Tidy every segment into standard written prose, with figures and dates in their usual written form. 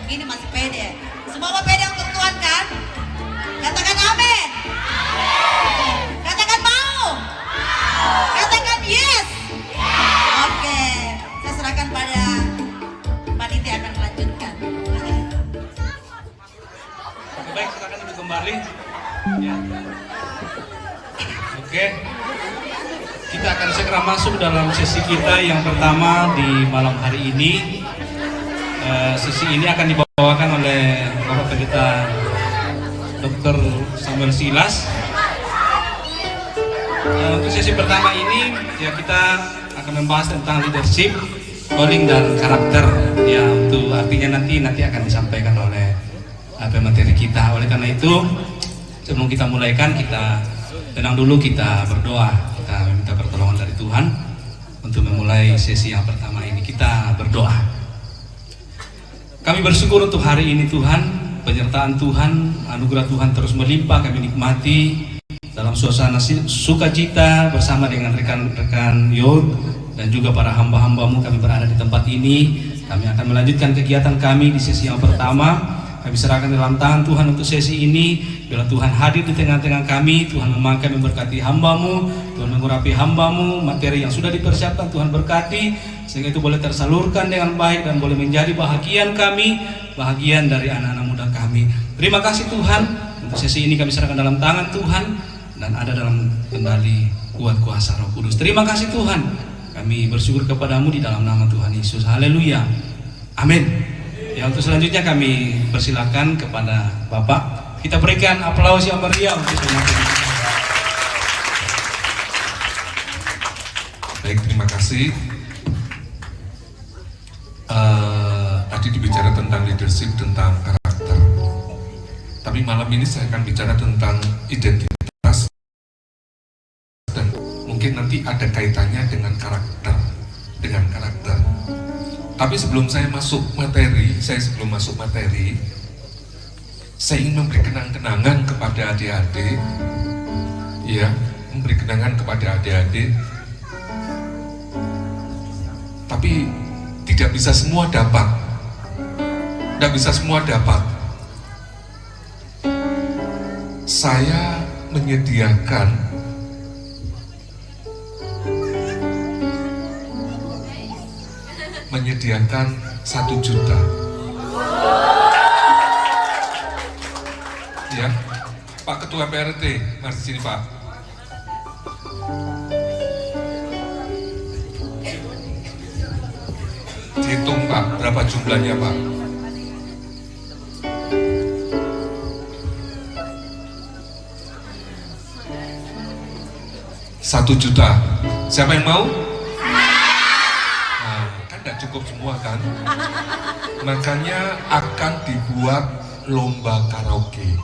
begini masih pede. Semua mau pede untuk Tuhan kan? Katakan amin. Katakan mau. Katakan yes. Oke, saya serahkan pada panitia akan melanjutkan. Baik, silakan duduk kembali. Ya. Oke, kita akan segera masuk dalam sesi kita yang pertama di malam hari ini. Sesi ini akan dibawakan oleh Bapak Pendeta Dr. Samuel Silas. Untuk sesi pertama ini ya kita akan membahas tentang leadership, calling dan karakter. Ya, untuk artinya nanti akan disampaikan oleh pemateri kita. Oleh karena itu, sebelum kita mulaikan, kita tenang dulu, kita berdoa, kita minta pertolongan dari Tuhan untuk memulai sesi yang pertama ini. Kita berdoa. Kami bersyukur untuk hari ini Tuhan, penyertaan Tuhan, anugerah Tuhan terus melimpah, kami nikmati dalam suasana sukacita bersama dengan rekan-rekan Yod dan juga para hamba-hambamu. Kami berada di tempat ini, kami akan melanjutkan kegiatan kami di sesi yang pertama. Kami serahkan dalam tangan Tuhan untuk sesi ini. Bila Tuhan hadir di tengah-tengah kami, Tuhan memakai memberkati hamba-Mu, Tuhan mengurapi hamba-Mu, materi yang sudah dipersiapkan Tuhan berkati, sehingga itu boleh tersalurkan dengan baik dan boleh menjadi bahagian kami, bahagian dari anak-anak muda kami. Terima kasih Tuhan, untuk sesi ini kami serahkan dalam tangan Tuhan, dan ada dalam kendali kuat kuasa Roh Kudus. Terima kasih Tuhan, kami bersyukur kepadamu di dalam nama Tuhan Yesus. Haleluya, amin. Ya, untuk selanjutnya kami persilakan kepada Bapak. Kita berikan aplaus yang meriah untuk pemateri. Baik, terima kasih. Tadi dibicara tentang leadership, tentang karakter. Tapi malam ini saya akan bicara tentang identitas, dan mungkin nanti ada kaitannya dengan karakter. Tapi sebelum masuk materi, saya ingin memberi kenang-kenangan kepada adik-adik, ya, memberi kenangan kepada adik-adik. Tapi tidak bisa semua dapat, Saya menyediakan menyediakan 1 juta. Ya, Pak Ketua PRT, mari sini Pak. Dihitung Pak, berapa jumlahnya Pak? Satu juta. Siapa yang mau? Cukup semua kan? Makanya akan dibuat lomba karaoke.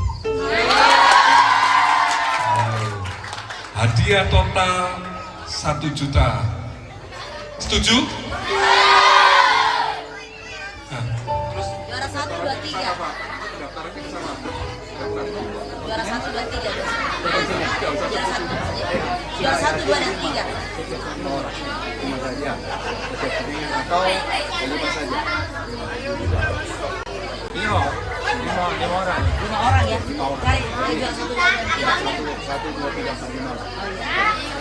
Hadiah total 1 juta. Setuju? Nah, terus Juara 1, 2, 3. Juara 1, 2, 3. Juara 1, 2, dan 3. Cuma saja atau 5 saja. Lima orang. 5 orang ya. Kali juara 1, 2, dan 3. 1, 2, 3, 4, 5.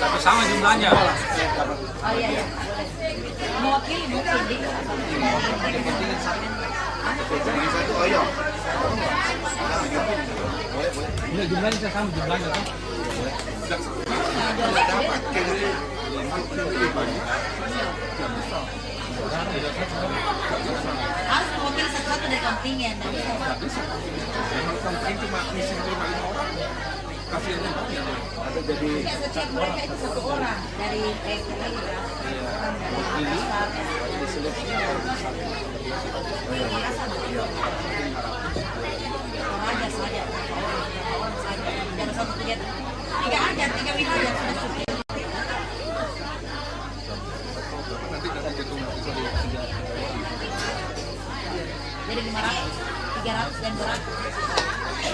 Tapi sama jumlahnya. Oh iya ya, boleh. Mewakili mungkin di. Yang satu ayo. Boleh jumlahnya sama jumlahnya kan? Harus mewakili satu-satu dari kontingen. Kontingen cuma misi 5 orang. Kasihannya ada jadi Setiap mereka itu 1 orang dari catering ya. Ini diseleksi Raja saja. Jangan satu tiga aja, 3 wilayah sudah cukup. Jadi 500, 300 dan 200.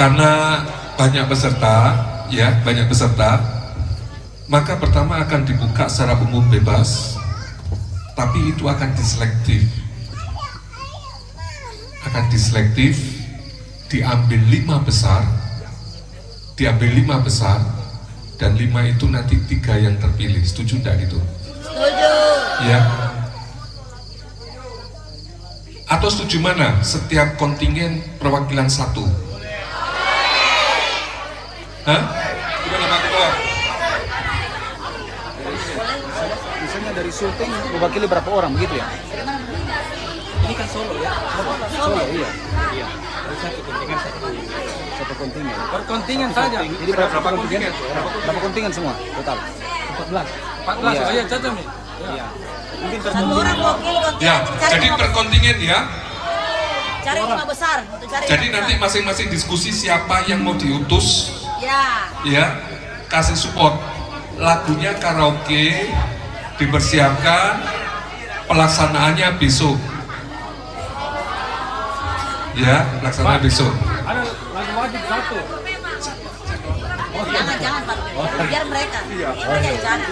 karena banyak peserta, ya, banyak peserta, maka pertama akan dibuka secara umum bebas, tapi itu akan diselektif. Akan diselektif, diambil 5 besar, dan 5 itu nanti 3 yang terpilih. Setuju enggak gitu? Setuju. Ya. Atau setuju mana? Setiap kontingen perwakilan 1. Hah? Gimana Pak Ketua? Misalnya dari Sulteng mewakili berapa orang begitu ya? Ini kan Solo ya. Solo, iya. Iya. Satu kontingen Satu kontingen. per kontingen saja. Jadi berapa kontingen? Berapa kontingen semua total? 14. Iya. Oh iya, cocok nih. Iya. Mungkin per Satu orang wakil kontingen. Ya, Cari jadi 5 per kontingen ya. cari 5 besar. Untuk cari Jadi 5 nanti besar. masing-masing diskusi siapa yang mau diutus, Ya. ya, kasih support. Lagunya karaoke, dipersiapkan, pelaksanaannya besok. Ya, pelaksanaan besok. Ada lagu wajib satu. Jangan Pak. Biar mereka. Mereka yang cari.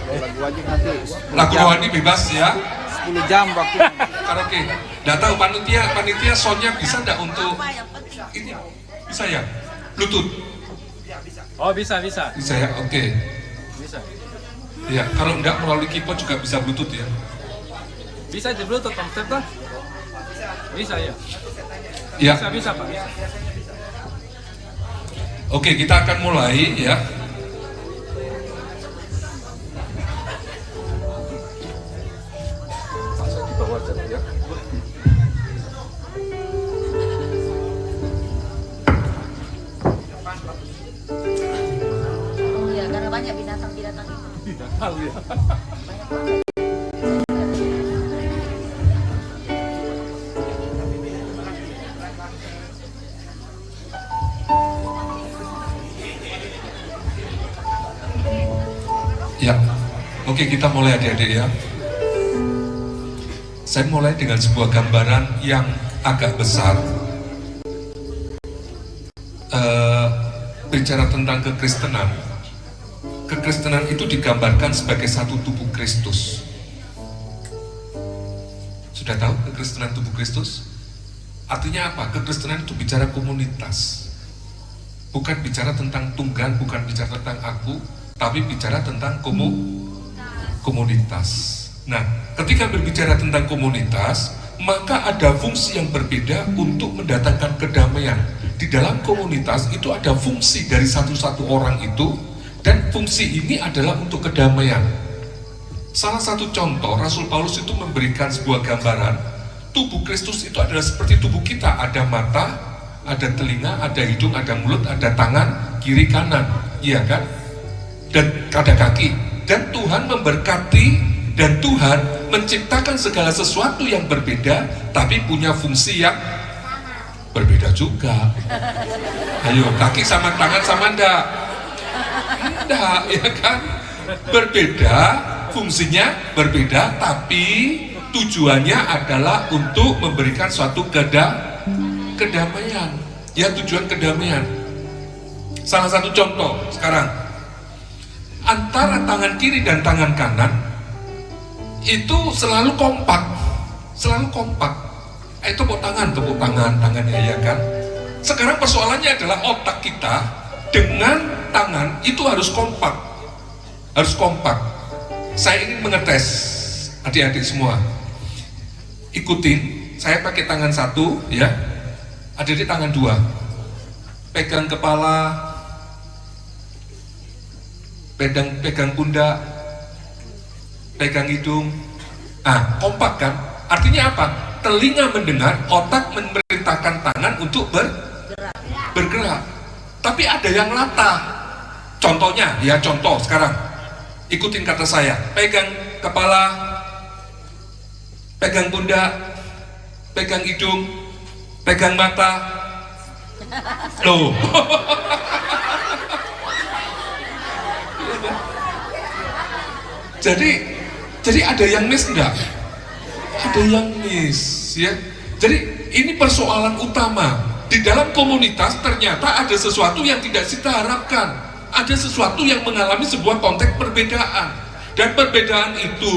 lagu wajib nanti Lagu rohani bebas ya. 10 jam waktu. Karaoke. Nggak tahu panitia soundnya bisa nggak untuk Apa yang penting? ini? Bisa ya? Bluetooth? Oh bisa. Bisa ya? Oke. Bisa. Ya, kalau nggak melalui keyboard juga bisa Bluetooth ya. Bisa di Bluetooth konsep kan? Bisa ya. Ya. Bisa Pak. Bisa. Oke, kita akan mulai ya. Oh ya, karena banyak binatang-binatang itu. Tahu ya. Ya, oke kita mulai adik-adik ya. Saya mulai dengan sebuah gambaran yang agak besar. Bicara tentang kekristenan. Kekristenan itu digambarkan sebagai satu tubuh Kristus. Sudah tahu kekristenan tubuh Kristus? Artinya apa? Kekristenan itu bicara komunitas. Bukan bicara tentang tunggal, bukan bicara tentang aku, tapi bicara tentang komunitas. Nah, ketika berbicara tentang komunitas, maka ada fungsi yang berbeda untuk mendatangkan kedamaian. Di dalam komunitas itu ada fungsi dari satu-satu orang itu, dan fungsi ini adalah untuk kedamaian. Salah satu contoh, Rasul Paulus itu memberikan sebuah gambaran, tubuh Kristus itu adalah seperti tubuh kita, ada mata, ada telinga, ada hidung, ada mulut, ada tangan, kiri kanan, iya kan? Dan ada kaki, dan Tuhan memberkati, dan Tuhan menciptakan segala sesuatu yang berbeda, tapi punya fungsi yang berbeda juga. Ayo, kaki sama tangan sama enggak? Enggak, ya kan? Berbeda, fungsinya berbeda, tapi tujuannya adalah untuk memberikan suatu kedamaian. Ya, tujuan kedamaian. Salah satu contoh sekarang, antara tangan kiri dan tangan kanan itu selalu kompak. Tepuk tangan, tangannya ya kan. Sekarang persoalannya adalah otak kita dengan tangan itu harus kompak. Saya ingin mengetes adik-adik semua. Ikutin, saya pakai tangan 1 ya. Adik-adik tangan 2. Pegang kepala, pegang pundak, pegang hidung. Kompak kan? Artinya apa? Telinga mendengar, otak memerintahkan tangan untuk bergerak. Tapi ada yang latah. Contohnya, ya contoh sekarang. Ikutin kata saya. Pegang kepala, pegang pundak, pegang hidung, pegang mata. Loh. Jadi ada yang miss enggak? Ada yang miss ya. Jadi ini persoalan utama. di dalam komunitas ternyata ada sesuatu yang tidak kita harapkan. Ada sesuatu yang mengalami sebuah konteks perbedaan. Dan perbedaan itu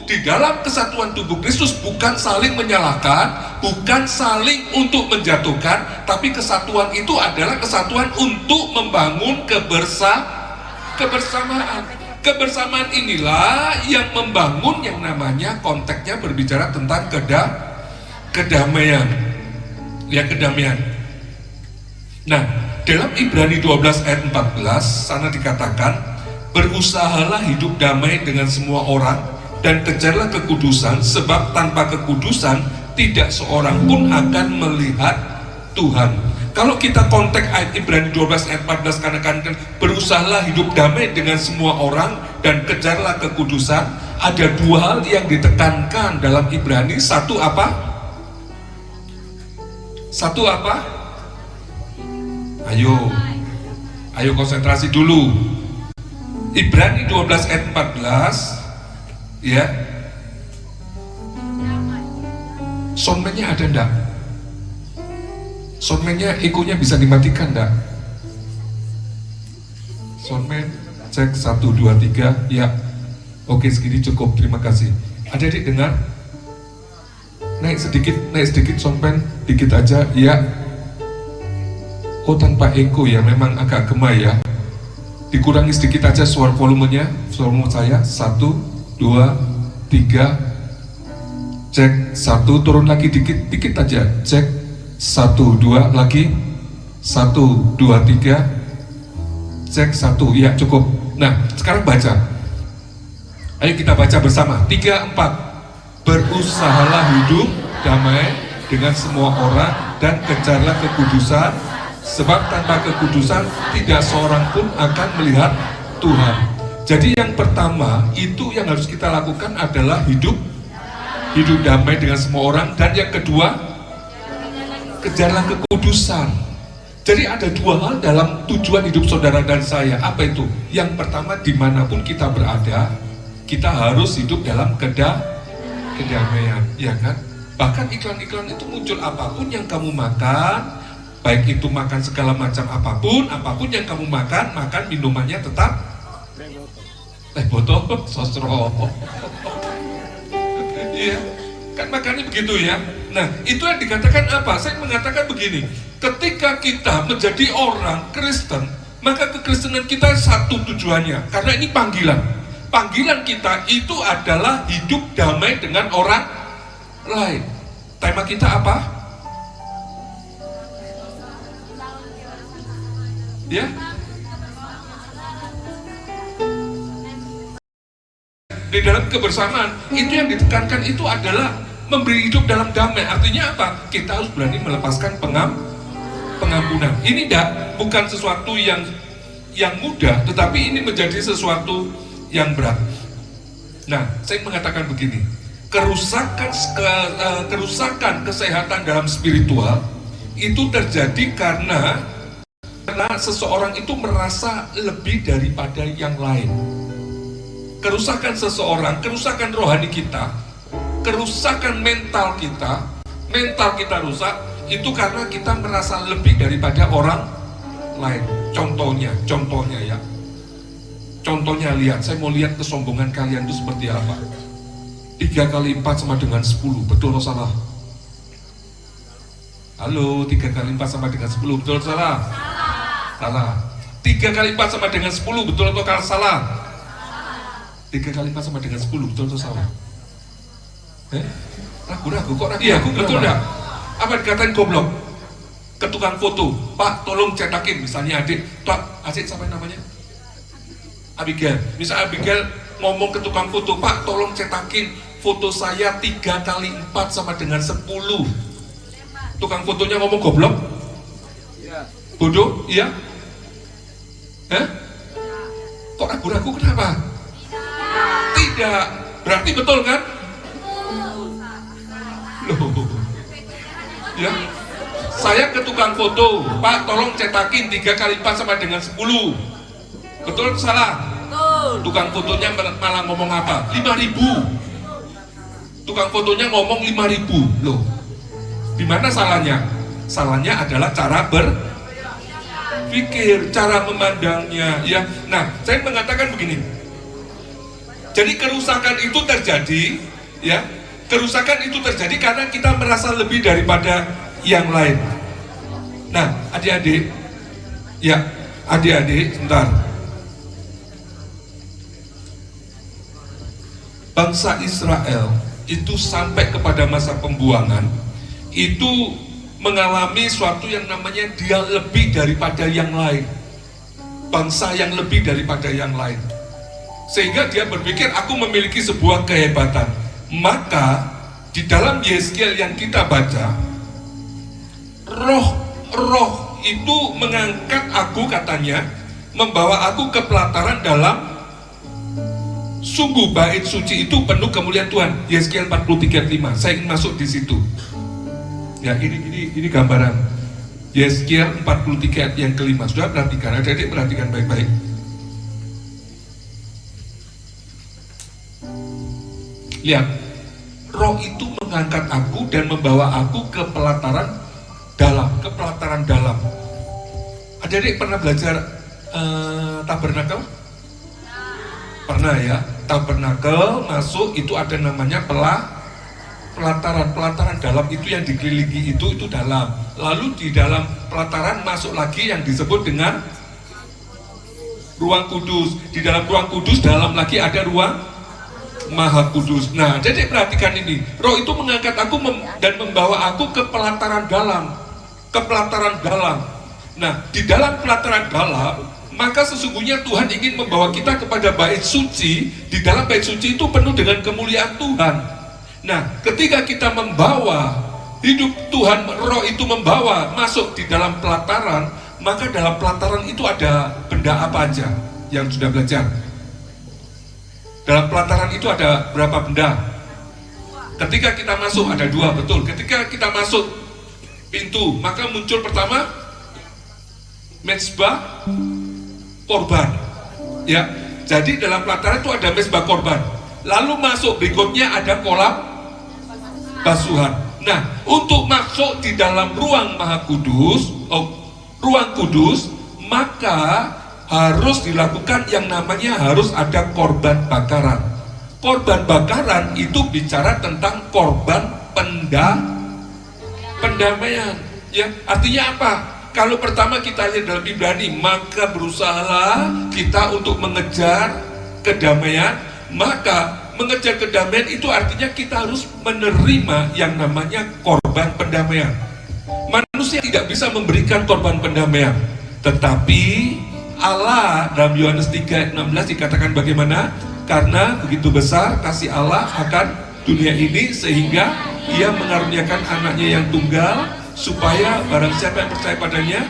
di dalam kesatuan tubuh Kristus bukan saling menyalahkan, bukan saling untuk menjatuhkan, tapi kesatuan itu adalah kesatuan untuk membangun kebersamaan. Kebersamaan inilah yang membangun yang namanya konteksnya berbicara tentang kedamaian. Ya, kedamaian. Nah, dalam Ibrani 12 ayat 14 sana dikatakan, berusahalah hidup damai dengan semua orang dan kejarlah kekudusan, sebab tanpa kekudusan tidak seorang pun akan melihat Tuhan. Kalau kita konteks ayat Ibrani 12 ayat 14 katakan berusahalah hidup damai dengan semua orang dan kejarlah kekudusan, ada dua hal yang ditekankan dalam Ibrani. Satu apa? Ayo konsentrasi dulu. Ibrani 12 ayat 14, ya. Soundman-nya ada enggak? Soundman-nya ekonya bisa dimatikan enggak? Soundman, cek 1, 2, 3, ya. Oke, segini cukup, terima kasih. Adik-adik dengar? Naik sedikit soundman, dikit aja, ya. Oh, tanpa eko ya, memang agak gema ya. Dikurangi sedikit aja suara volumenya, volume saya. 1, 2, 3. Cek 1, turun lagi dikit aja. Cek 1, 2 lagi. 1, 2, 3. Cek 1, ya cukup. Nah, sekarang baca. Ayo kita baca bersama. 3, 4. Berusahalah hidup damai dengan semua orang dan kejarlah kekudusan, sebab tanpa kekudusan tidak seorang pun akan melihat Tuhan. Jadi yang pertama itu yang harus kita lakukan adalah hidup damai dengan semua orang, dan yang kedua kejarlah kekudusan. Jadi ada dua hal dalam tujuan hidup saudara dan saya. Apa itu? Yang pertama, dimanapun kita berada, kita harus hidup dalam kedamaian, ya kan? Bahkan iklan-iklan itu muncul, apapun yang kamu makan, baik itu makan segala macam apapun yang kamu makan minumannya tetap teh botol, sosro. Iya, kan makannya begitu ya. Nah, itu yang dikatakan apa? Saya mengatakan begini, ketika kita menjadi orang Kristen, maka kekristenan kita satu tujuannya, karena ini panggilan kita itu adalah hidup damai dengan orang lain. Tema kita apa? Ya, di dalam kebersamaan itu yang ditekankan itu adalah memberi hidup dalam damai. Artinya apa? Kita harus berani melepaskan pengampunan. Ini bukan sesuatu yang mudah, tetapi ini menjadi sesuatu yang berat. Nah, saya mengatakan begini, kerusakan kesehatan dalam spiritual itu terjadi karena seseorang itu merasa lebih daripada yang lain. Kerusakan seseorang, kerusakan rohani kita, kerusakan mental kita rusak, itu karena kita merasa lebih daripada orang lain. Contohnya ya. Contohnya lihat, saya mau lihat kesombongan kalian itu seperti apa. 3 kali 4 sama dengan 10, betul atau salah? Halo, 3 kali 4 sama dengan 10, betul atau salah? Salah. 3 kali 4 sama dengan 10, betul atau salah? 3 kali 4 sama dengan 10, betul atau salah? Ragu-ragu, kok ragu? Iya, betul enggak? Apa dikatain goblok? Ke tukang foto, Pak tolong cetakin, misalnya adik siapa namanya? Abigail. Misal Abigail ngomong ke tukang foto, Pak tolong cetakin foto saya 3 kali 4 sama dengan 10. Tukang fotonya ngomong goblok? Bodoh? Iya? Kok ragu-ragu kenapa? Tidak. Berarti betul kan? Loh. Ya. Saya ke tukang foto, Pak tolong cetakin 3 kali 4 sama dengan 10. Betul atau salah? Betul. Tukang fotonya malah ngomong apa? 5.000. Tukang fotonya ngomong 5.000. Loh. Di mana salahnya? salahnya adalah cara berpikir, cara memandangnya, ya. Nah, saya mengatakan begini. Jadi kerusakan itu terjadi, ya. Kerusakan itu terjadi karena kita merasa lebih daripada yang lain. Nah, adik-adik, ya, adik-adik, sebentar. Bangsa Israel itu sampai kepada masa pembuangan itu mengalami suatu yang namanya dia lebih daripada yang lain, bangsa yang lebih daripada yang lain, sehingga dia berpikir aku memiliki sebuah kehebatan. Maka di dalam Yeskiel yang kita baca, roh itu mengangkat aku, katanya, membawa aku ke pelataran dalam. Sungguh bait suci itu penuh kemuliaan Tuhan. Yeskiel 43:5. Saya ingin masuk di situ. Ya, ini gambaran. Yeskiel 43 yang kelima. Sudah perhatikan, adik-adik perhatikan baik-baik. Lihat, roh itu mengangkat aku dan membawa aku ke pelataran dalam. Adik-adik pernah belajar tabernakel? Pernah ya, tabernakel masuk itu ada namanya pelataran dalam, itu yang dikelilingi itu dalam. Lalu di dalam pelataran masuk lagi yang disebut dengan ruang kudus. Di dalam ruang kudus dalam lagi ada ruang maha kudus. Nah, jadi perhatikan ini, roh itu mengangkat aku dan membawa aku ke pelataran dalam. Nah, di dalam pelataran dalam, maka sesungguhnya Tuhan ingin membawa kita kepada bait suci. Di dalam bait suci itu penuh dengan kemuliaan Tuhan. Nah, ketika kita membawa hidup Tuhan, roh itu membawa masuk di dalam pelataran, maka dalam pelataran itu ada benda apa aja yang sudah belajar? Dalam pelataran itu ada berapa benda? Ketika kita masuk ada 2, betul. Ketika kita masuk pintu, maka muncul pertama mezbah korban, ya. Jadi dalam pelataran itu ada mezbah korban. Lalu masuk berikutnya ada kolam basuhan. Nah, untuk masuk di dalam ruang maha kudus, ruang kudus, maka harus dilakukan yang namanya harus ada korban bakaran. Korban bakaran itu bicara tentang korban pendamaian, ya. Artinya apa? Kalau pertama kita lihat dalam Ibrani, maka berusahalah kita untuk mengejar kedamaian. Maka mengejar kedamaian itu artinya kita harus menerima yang namanya korban pendamaian. Manusia tidak bisa memberikan korban pendamaian, tetapi Allah dalam Yohanes 3:16 dikatakan bagaimana? Karena begitu besar kasih Allah akan dunia ini sehingga Ia mengaruniakan anaknya yang tunggal, supaya barang siapa yang percaya padanya,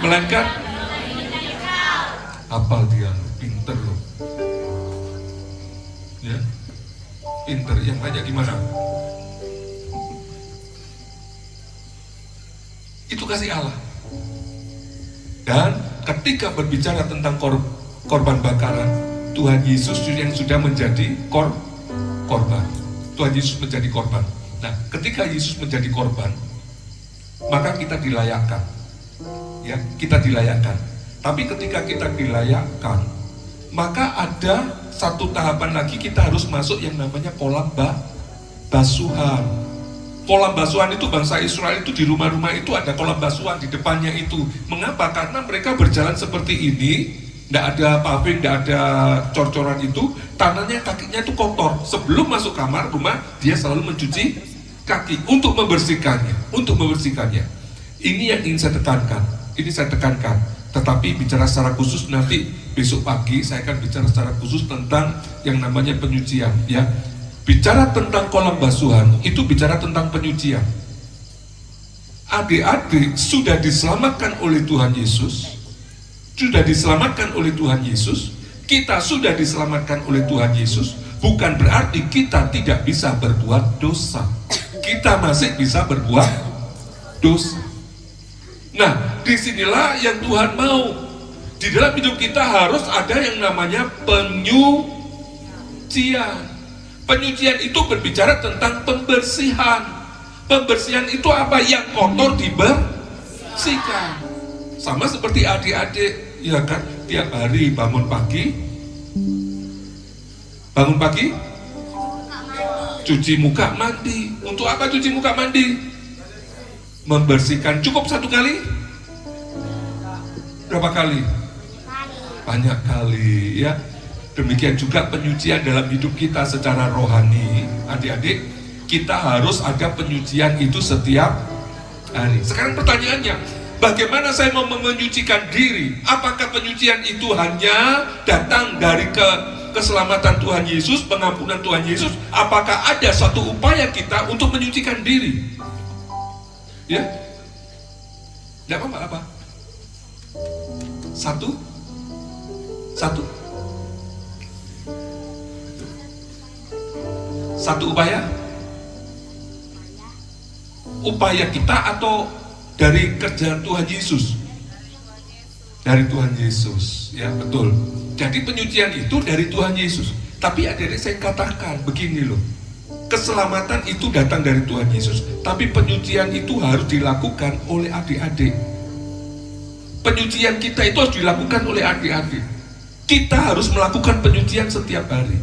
melainkan hafal dia, pinter loh, ya, pinter. Yang banyak gimana? Itu kasih Allah. Dan ketika berbicara tentang korban bakaran, Tuhan Yesus yang sudah menjadi korban. Tuhan Yesus menjadi korban. Nah, ketika Yesus menjadi korban, maka kita dilayakkan, ya, kita dilayakkan. Tapi ketika kita dilayakkan, maka ada satu tahapan lagi, kita harus masuk yang namanya kolam basuhan. Kolam basuhan itu bangsa Israel itu di rumah-rumah itu ada kolam basuhan di depannya itu. Mengapa? Karena mereka berjalan seperti ini, tidak ada paving, tidak ada cor-coran itu, tanahnya, kakinya itu kotor. Sebelum masuk kamar rumah, dia selalu mencuci kaki untuk membersihkannya. Ini yang ingin saya tekankan. Tetapi bicara secara khusus nanti besok pagi saya akan bicara secara khusus tentang yang namanya penyucian, ya. Bicara tentang kolam basuhan itu bicara tentang penyucian. Adik-adik sudah diselamatkan oleh Tuhan Yesus. Kita sudah diselamatkan oleh Tuhan Yesus. Bukan berarti kita tidak bisa berbuat dosa. Kita masih bisa berbuat dosa. Nah, disinilah yang Tuhan mau. Di dalam hidup kita harus ada yang namanya penyucian. Penyucian itu berbicara tentang pembersihan. Pembersihan itu apa? Yang kotor dibersihkan. Sama seperti adik-adik, ya kan? Tiap hari bangun pagi, cuci muka, mandi. Untuk apa cuci muka, mandi? Membersihkan. Cukup satu kali? Berapa kali? Banyak kali, ya. Demikian juga penyucian dalam hidup kita secara rohani, adik-adik. Kita harus ada penyucian itu setiap hari. Sekarang pertanyaannya, bagaimana saya mau menyucikan diri? Apakah penyucian itu hanya datang dari keselamatan Tuhan Yesus, pengampunan Tuhan Yesus? Apakah ada suatu upaya kita untuk menyucikan diri? Ya? Tidak apa-apa. Satu. Satu upaya kita atau dari kerjaan Tuhan Yesus? Dari Tuhan Yesus, ya betul. Jadi penyucian itu dari Tuhan Yesus. Tapi adik-adik saya katakan begini loh, keselamatan itu datang dari Tuhan Yesus, tapi penyucian itu harus dilakukan oleh adik-adik. Penyucian kita itu harus dilakukan oleh adik-adik. Kita harus melakukan penyucian setiap hari.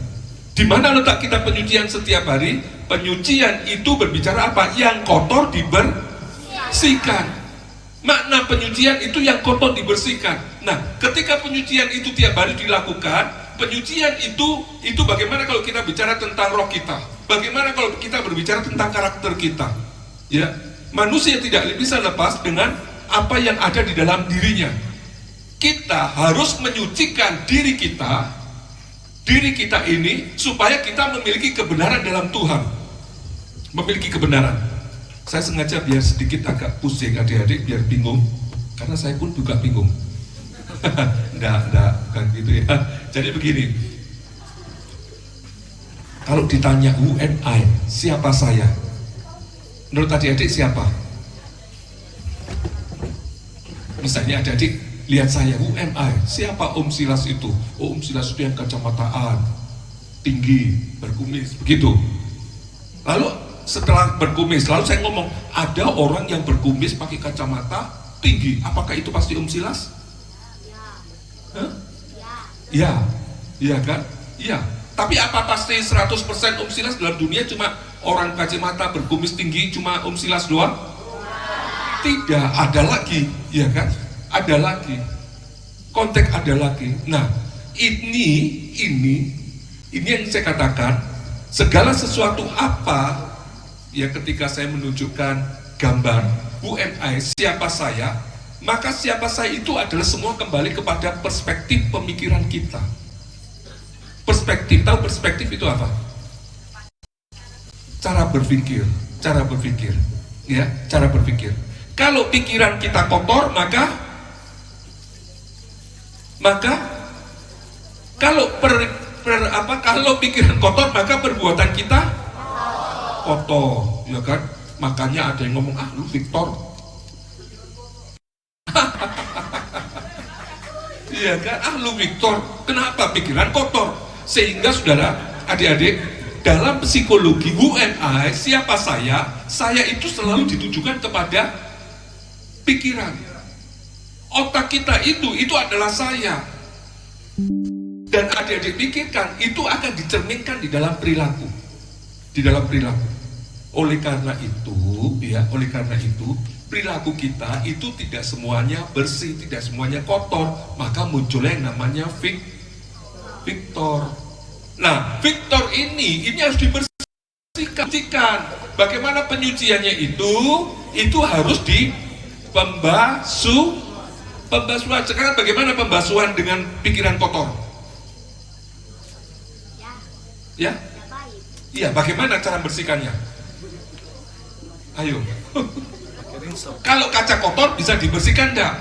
Di mana letak kita penyucian setiap hari? Penyucian itu berbicara apa? Yang kotor dibersihkan. Makna penyucian itu yang kotor dibersihkan. Nah, ketika penyucian itu tiap hari dilakukan, penyucian itu bagaimana kalau kita bicara tentang roh kita? Bagaimana kalau kita berbicara tentang karakter kita? Ya, manusia tidak bisa lepas dengan apa yang ada di dalam dirinya. Kita harus menyucikan diri kita ini supaya kita memiliki kebenaran dalam Tuhan. Memiliki kebenaran. Saya sengaja biar sedikit agak pusing adik-adik, biar bingung, karena saya pun juga bingung. Enggak, bukan gitu ya. Jadi begini, kalau ditanya who am I, siapa saya? Menurut adik-adik siapa? Misalnya adik-adik lihat saya, who am I? Siapa Om Silas itu? Oh, Om Silas itu yang kacamataan, tinggi, berkumis, begitu. Lalu setelah berkumis, lalu saya ngomong, ada orang yang berkumis pakai kacamata tinggi, apakah itu pasti Om Silas? Ya. Iya kan? Iya. Tapi apa pasti 100% Om Silas dalam dunia cuma orang kacamata berkumis tinggi cuma Om Silas doang? Tidak, ada lagi, ya kan? Ada lagi. Konteks ada lagi. Nah, ini yang saya katakan, segala sesuatu apa ya ketika saya menunjukkan gambar who am I, siapa saya, maka siapa saya itu adalah semua kembali kepada perspektif pemikiran kita. Perspektif, tahu perspektif itu apa? Cara berpikir, ya, cara berpikir. Kalau pikiran kita kotor, maka kalau pikiran kotor, maka perbuatan kita kotor, ya kan? Makanya ada yang ngomong, lu Victor. Iya kan? Lu Victor. Kenapa? Pikiran kotor. Sehingga saudara, adik-adik, dalam psikologi who am I, siapa saya itu selalu ditujukan kepada pikiran. Otak kita itu adalah saya. Dan adik-adik pikirkan, itu akan dicerminkan di dalam perilaku. Oleh karena itu, perilaku kita itu tidak semuanya bersih, tidak semuanya kotor, maka munculnya yang namanya Victor. Nah, Victor ini harus dibersihkan. Bagaimana penyuciannya itu harus di pembasuhan. Sekarang bagaimana pembasuhan dengan pikiran kotor? Ya? Iya, bagaimana cara bersihkannya? Ayo. Kalau kaca kotor bisa dibersihkan enggak?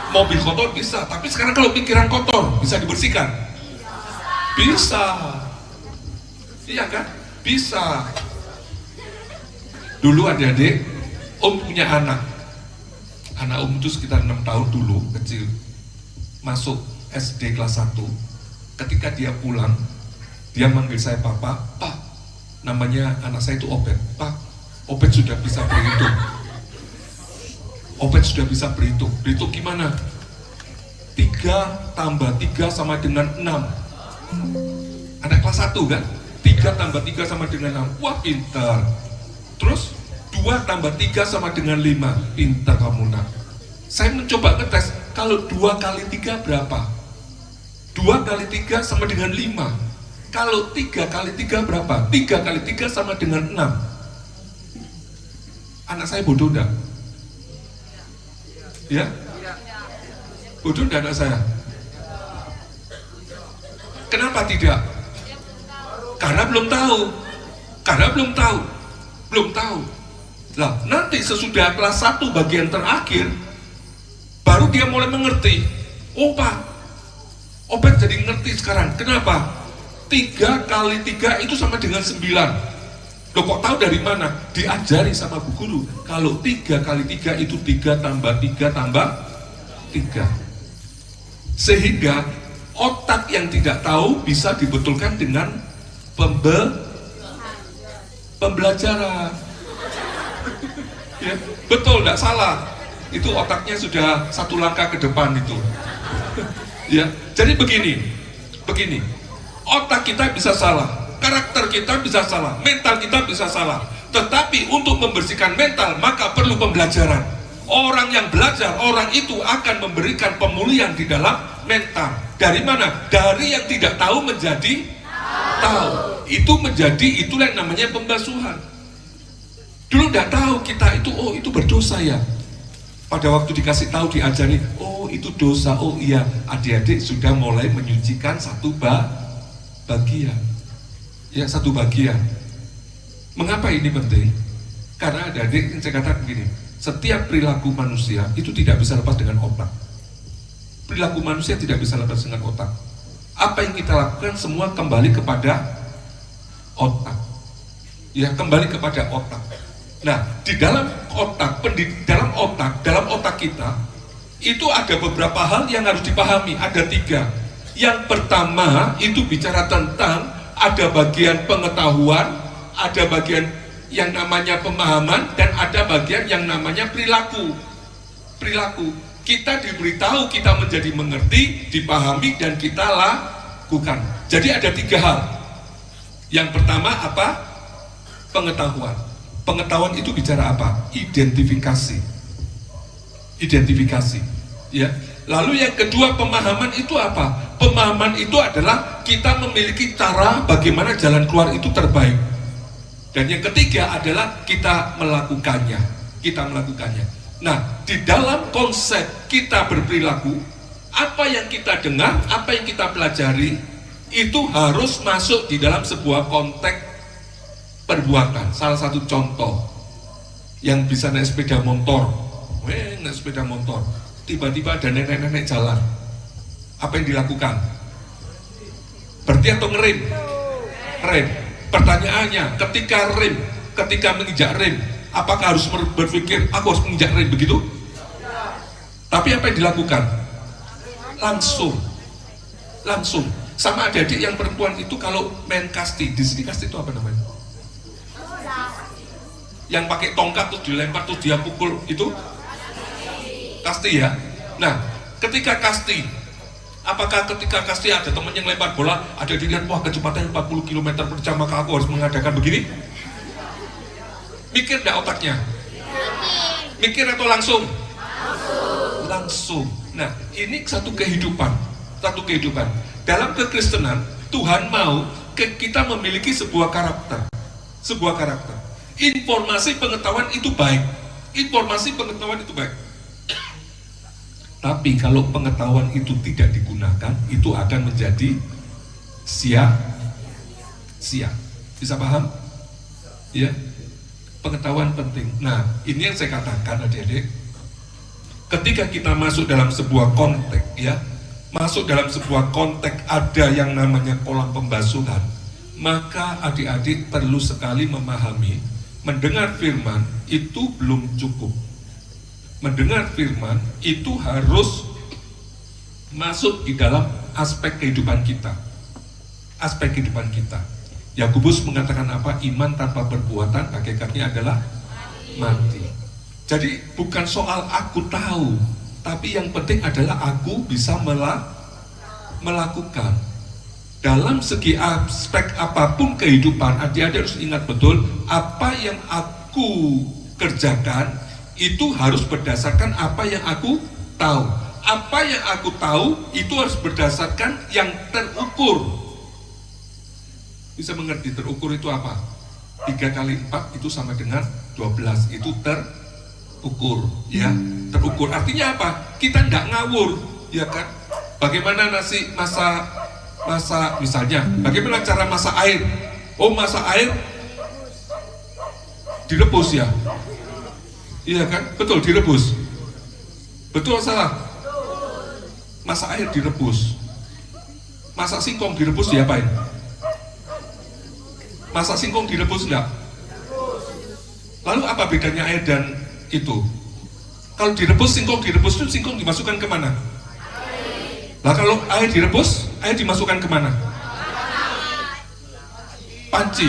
Mobil kotor bisa, tapi sekarang kalau pikiran kotor bisa dibersihkan? Bisa. Iya kan? Bisa. Dulu adik-adik, Om punya anak Om itu sekitar 6 tahun dulu, kecil, masuk SD kelas 1. Ketika dia pulang, dia manggil saya Papa. Pak, namanya anak saya itu Obed. Pak, Obed sudah bisa berhitung. Obed sudah bisa berhitung. Berhitung gimana? 3 tambah 3 sama dengan 6. Anak kelas 1 kan? 3 tambah 3 sama dengan 6. Wah, pintar. Terus 2 tambah 3 sama dengan 5. Pintar kamu nak. Saya mencoba ngetes, kalau 2 kali 3 berapa? 2 kali 3 sama dengan 5. Kalau 3 kali 3 berapa? 3 kali 3 sama dengan 6. Anak saya bodoh enggak? Ya? Bodoh enggak anak saya? Kenapa tidak? Karena belum tahu. Belum tahu. Lah, nanti sesudah kelas 1 bagian terakhir, baru dia mulai mengerti. Oh Pak, Obed jadi ngerti sekarang. Kenapa? 3 kali 3 itu sama dengan 9. Loh, kok tahu dari mana? Diajari sama bu guru. Kalau 3 kali 3 itu 3 tambah 3 tambah 3. Sehingga otak yang tidak tahu bisa dibetulkan dengan pembelajaran. Ya, betul, tidak salah. Itu otaknya sudah 1 langkah ke depan itu. Ya, jadi begini. Otak kita bisa salah, karakter kita bisa salah, mental kita bisa salah. Tetapi untuk membersihkan mental maka perlu pembelajaran. Orang yang belajar, orang itu akan memberikan pemulihan di dalam mental. Dari mana? Dari yang tidak tahu menjadi tahu. Itulah yang namanya pembasuhan. Dulu tidak tahu kita itu, oh itu berdosa ya. Pada waktu dikasih tahu, diajari, oh itu dosa, oh iya, adik-adik sudah mulai menyucikan satu bagian. Ya, satu bagian. Mengapa ini penting? Karena adik-adik yang saya katakan begini, setiap perilaku manusia itu tidak bisa lepas dengan otak. Perilaku manusia tidak bisa lepas dengan otak. Apa yang kita lakukan semua kembali kepada otak. Ya, kembali kepada otak. Nah, di dalam otak kita itu ada beberapa hal yang harus dipahami. Ada 3. Yang pertama itu bicara tentang ada bagian pengetahuan, ada bagian yang namanya pemahaman, dan ada bagian yang namanya perilaku. Kita diberitahu, kita menjadi mengerti, dipahami, dan kita lakukan. Jadi ada 3 hal. Yang pertama apa? Pengetahuan. Pengetahuan itu bicara apa? Identifikasi. Ya. Lalu yang kedua, pemahaman itu apa? Pemahaman itu adalah kita memiliki cara bagaimana jalan keluar itu terbaik. Dan yang ketiga adalah kita melakukannya. Nah, di dalam konsep kita berperilaku, apa yang kita dengar, apa yang kita pelajari, itu harus masuk di dalam sebuah konteks perbuatan. Salah satu contoh, yang bisa naik sepeda motor, tiba-tiba ada nenek-nenek jalan, apa yang dilakukan? Berhenti atau ngerem? Rem. Pertanyaannya, ketika menginjak rem, apakah harus berpikir aku harus menginjak rem begitu? Tapi apa yang dilakukan? Langsung. Sama adik-adik yang perempuan itu kalau main kasti, di sini kasti itu apa namanya? Yang pakai tongkat terus dilempar terus dia pukul, itu kasti ya. Nah, ketika kasti, apakah ketika kasti ada teman yang lempar bola, ada dilihat wah kecepatannya 40 km per jam maka aku harus mengadakan begini? Mikir enggak otaknya? Mikir atau langsung? Langsung. Nah, ini satu kehidupan. Dalam kekristenan, Tuhan mau kita memiliki sebuah karakter. Informasi pengetahuan itu baik. Tapi kalau pengetahuan itu tidak digunakan, itu akan menjadi sia-sia. Bisa paham? Ya. Pengetahuan penting. Nah, ini yang saya katakan adik-adik. Ketika kita masuk dalam sebuah konteks, ya, ada yang namanya kolam pembasuhan, maka adik-adik perlu sekali memahami, mendengar firman itu belum cukup. Mendengar firman itu harus masuk di dalam aspek kehidupan kita. Yakobus mengatakan apa? Iman tanpa perbuatan hakikatnya adalah mati. Jadi bukan soal aku tahu, tapi yang penting adalah aku bisa melakukan. Dalam segi aspek apapun kehidupan, adik-adik harus ingat betul, apa yang aku kerjakan itu harus berdasarkan apa yang aku tahu. Apa yang aku tahu itu harus berdasarkan yang terukur. Bisa mengerti terukur itu apa? 3 kali 4 itu sama dengan 12. Itu terukur, ya. Terukur artinya apa? Kita tidak ngawur, ya kan? Bagaimana masa misalnya, bagaimana cara masak air? Oh, masak air direbus ya? Iya kan? Betul, direbus. Betul salah? Masak air direbus. Masak singkong direbus diapain? Masak singkong direbus enggak? Lalu apa bedanya air dan itu? Kalau direbus, singkong direbus itu singkong dimasukkan kemana? Lah kalau air direbus, air dimasukkan kemana? Panci.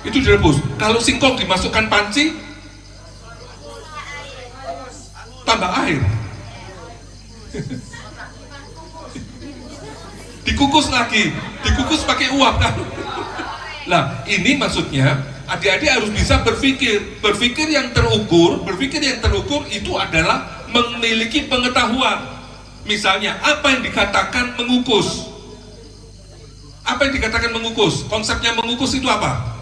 Itu direbus. Kalau singkong dimasukkan panci, tambah air. Dikukus lagi, dikukus pakai uap kan? Nah, ini maksudnya adik-adik harus bisa berpikir yang terukur. Berpikir yang terukur itu adalah memiliki pengetahuan. Misalnya, apa yang dikatakan mengukus? Apa yang dikatakan mengukus? Konsepnya mengukus itu apa?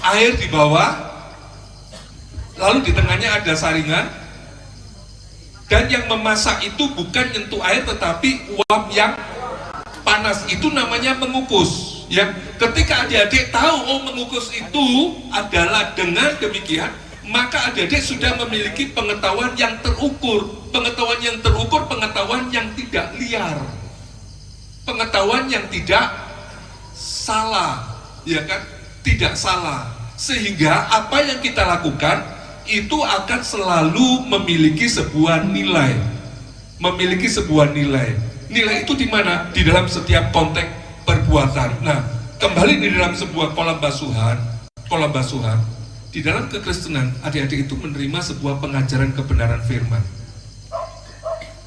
Air di bawah, lalu di tengahnya ada saringan, dan yang memasak itu bukan nyentuh air tetapi uap yang panas. Itu namanya mengukus, ya. Ketika adik-adik tahu oh mengukus itu adalah dengan demikian, maka adik-adik sudah memiliki pengetahuan yang terukur. Pengetahuan yang terukur, pengetahuan yang tidak liar, pengetahuan yang tidak salah, ya kan? Tidak salah, sehingga apa yang kita lakukan itu akan selalu memiliki sebuah nilai, memiliki sebuah nilai. Nilai itu di mana? Di dalam setiap konteks perbuatan. Nah, kembali di dalam sebuah kolam basuhan, di dalam kekristenan, adik-adik itu menerima sebuah pengajaran kebenaran firman.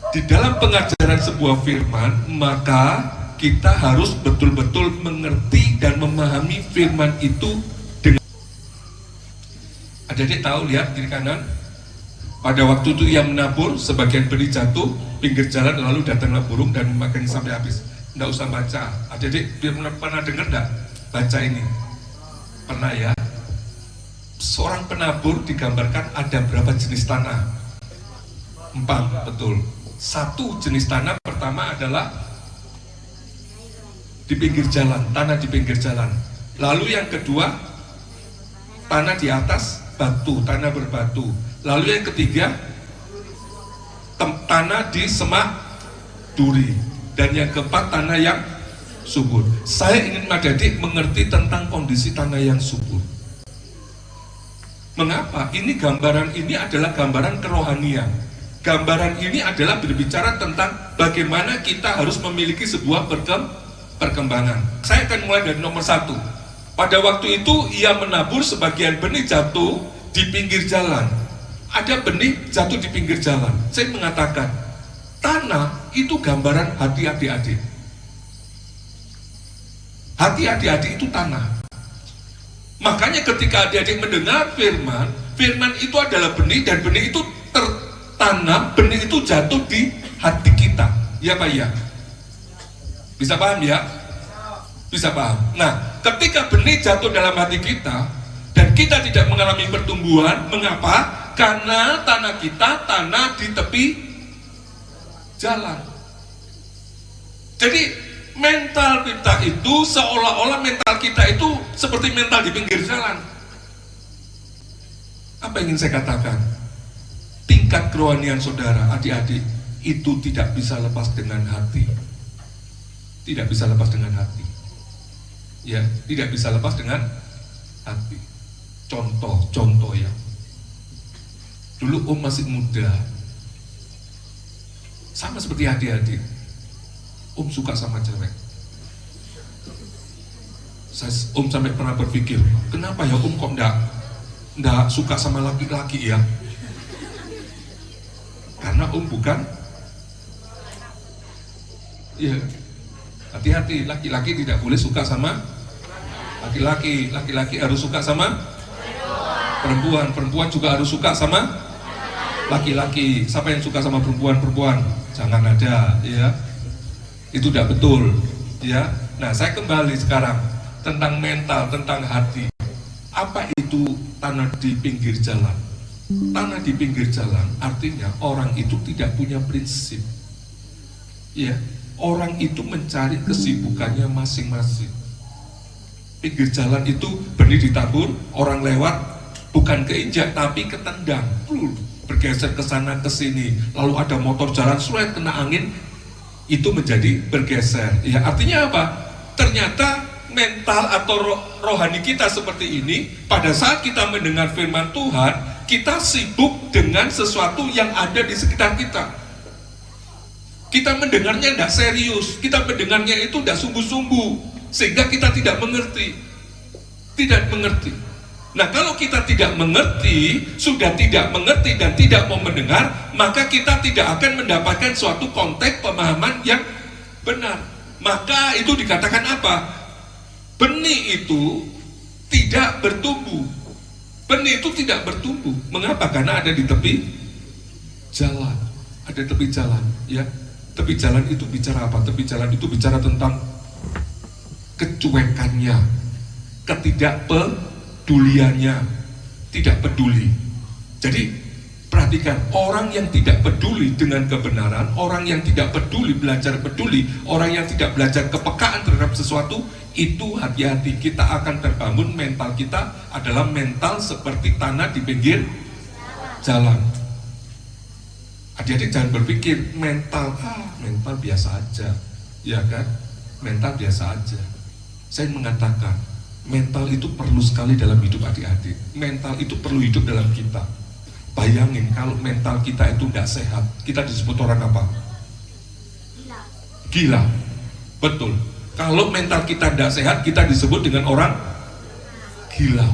Di dalam pengajaran sebuah firman, maka kita harus betul-betul mengerti dan memahami firman itu dengan. Adik-adik tahu, lihat kiri kanan. Pada waktu itu ia menabur, sebagian benih jatuh pinggir jalan, lalu datanglah burung dan memakannya sampai habis. Nggak usah baca. Adik-adik pernah dengar nggak baca ini? Pernah ya? Seorang penabur digambarkan ada berapa jenis tanah? 4, betul. Satu jenis tanah pertama adalah di pinggir jalan, tanah di pinggir jalan. Lalu yang kedua, tanah di atas batu, tanah berbatu. Lalu yang ketiga, tanah di semak duri. Dan yang keempat, tanah yang subur. Saya ingin adik-adik mengerti tentang kondisi tanah yang subur. Mengapa? Ini gambaran ini adalah gambaran kerohanian. Gambaran ini adalah berbicara tentang bagaimana kita harus memiliki sebuah perkembangan. Saya akan mulai dari nomor 1. Pada waktu itu ia menabur, sebagian benih jatuh di pinggir jalan. Ada benih jatuh di pinggir jalan. Saya mengatakan, tanah itu gambaran hati adik-adik. Hati adik-adik itu tanah. Makanya ketika adik-adik mendengar firman, firman itu adalah benih, dan benih itu tertanam, benih itu jatuh di hati kita. Ya Pak ya? Bisa paham ya? Bisa paham. Nah, ketika benih jatuh dalam hati kita dan kita tidak mengalami pertumbuhan, mengapa? Karena tanah kita tanah di tepi jalan. Jadi mental kita itu seolah-olah mental kita itu seperti mental di pinggir jalan. Apa yang ingin saya katakan? Tingkat kerohanian saudara, adik-adik, itu tidak bisa lepas dengan hati. Tidak bisa lepas dengan hati. Ya, tidak bisa lepas dengan hati. Contoh ya. Dulu Om masih muda, sama seperti adik-adik. Om suka sama cewek. Om sampai pernah berpikir, kenapa ya Om kok nggak suka sama laki-laki ya? Karena Om bukan. Ya, hati-hati, laki-laki tidak boleh suka sama laki-laki, laki-laki harus suka sama perempuan, perempuan juga harus suka sama laki-laki. Siapa yang suka sama perempuan? Perempuan, jangan ada, ya. Itu tidak betul, ya. Nah, saya kembali sekarang tentang mental, tentang hati. Apa itu tanah di pinggir jalan? Tanah di pinggir jalan artinya orang itu tidak punya prinsip, ya. Orang itu mencari kesibukannya masing-masing. Pinggir jalan itu benih ditabur, orang lewat bukan keinjak tapi ketendang, bergeser ke sana ke sini. Lalu ada motor jalan sulit kena angin, itu menjadi bergeser. Ya, artinya apa? Ternyata mental atau rohani kita seperti ini, pada saat kita mendengar firman Tuhan, kita sibuk dengan sesuatu yang ada di sekitar kita. Kita mendengarnya tidak serius, kita mendengarnya itu tidak sungguh-sungguh, sehingga kita tidak mengerti. Tidak mengerti. Nah, kalau kita tidak mengerti, sudah tidak mengerti dan tidak mau mendengar, maka kita tidak akan mendapatkan suatu konteks pemahaman yang benar. Maka itu dikatakan apa? Benih itu tidak bertumbuh. Benih itu tidak bertumbuh. Mengapa? Karena ada di tepi jalan. Ada tepi jalan, ya. Tepi jalan itu bicara apa? Tepi jalan itu bicara tentang kecuekannya, ketidakpeduliannya, tidak peduli. Jadi perhatikan, orang yang tidak peduli dengan kebenaran, orang yang tidak peduli belajar peduli, orang yang tidak belajar kepekaan terhadap sesuatu, itu hati-hati, kita akan terbangun mental kita adalah mental seperti tanah di pinggir jalan. Adik-adik jangan berpikir mental biasa aja, ya kan? Mental biasa aja. Saya mengatakan mental itu perlu sekali dalam hidup adik-adik. Mental itu perlu hidup dalam kita. Bayangin kalau mental kita itu tidak sehat, kita disebut orang apa? Gila. Betul. Kalau mental kita tidak sehat, kita disebut dengan orang gila.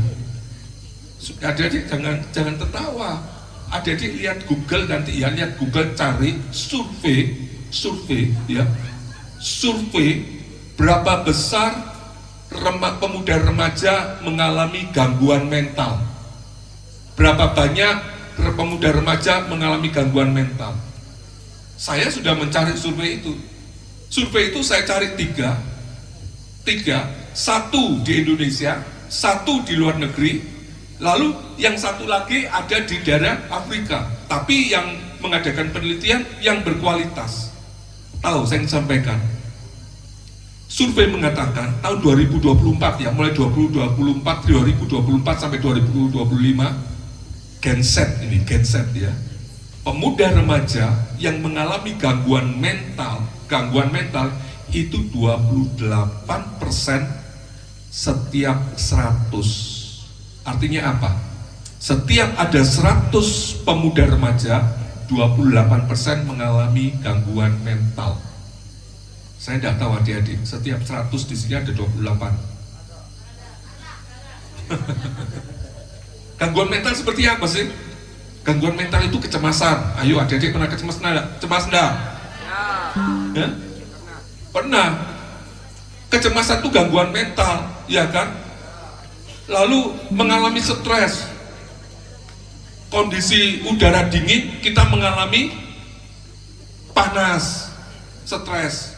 Adik-adik jangan tertawa. Adik-adik lihat Google nanti ya, lihat Google cari survei ya. Survei berapa besar pemuda remaja mengalami gangguan mental. Berapa banyak pemuda remaja mengalami gangguan mental. Saya sudah mencari survei itu. Survei itu saya cari tiga, satu di Indonesia, satu di luar negeri, lalu yang satu lagi ada di daerah Afrika, tapi yang mengadakan penelitian yang berkualitas. Tahu saya sampaikan, survei mengatakan tahun 2024 ya, mulai 2024 sampai 2025, genset ya, pemuda remaja yang mengalami gangguan mental itu 28% setiap 100. Artinya apa? Setiap ada 100 pemuda remaja, 28% mengalami gangguan mental. Saya tidak tahu adik-adik, setiap 100 di sini ada 28. Gangguan mental seperti apa sih? Gangguan mental itu kecemasan. Ayo adik-adik pernah cemas enggak? Ya? Pernah. Kecemasan itu gangguan mental, ya kan? Lalu mengalami stres, kondisi udara dingin, kita mengalami panas, stres,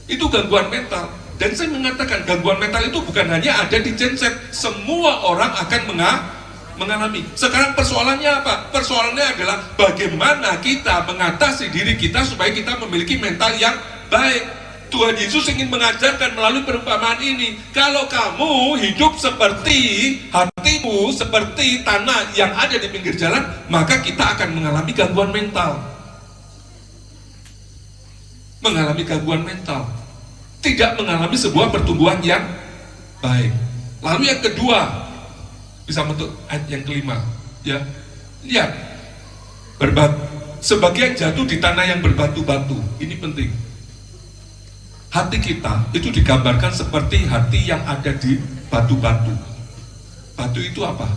itu gangguan mental. Dan saya mengatakan gangguan mental itu bukan hanya ada di genset, semua orang akan mengalami. Sekarang persoalannya apa? Persoalannya adalah bagaimana kita mengatasi diri kita supaya kita memiliki mental yang baik. Tuhan Yesus ingin mengajarkan melalui perumpamaan ini, kalau kamu hidup seperti hatimu seperti tanah yang ada di pinggir jalan, maka kita akan mengalami gangguan mental. Mengalami gangguan mental, tidak mengalami sebuah pertumbuhan yang baik. Lalu yang kedua, bisa bentuk ayat yang kelima, ya, lihat, sebagian jatuh di tanah yang berbatu-batu. Ini penting. Hati kita itu digambarkan seperti hati yang ada di batu-batu. Batu itu apa?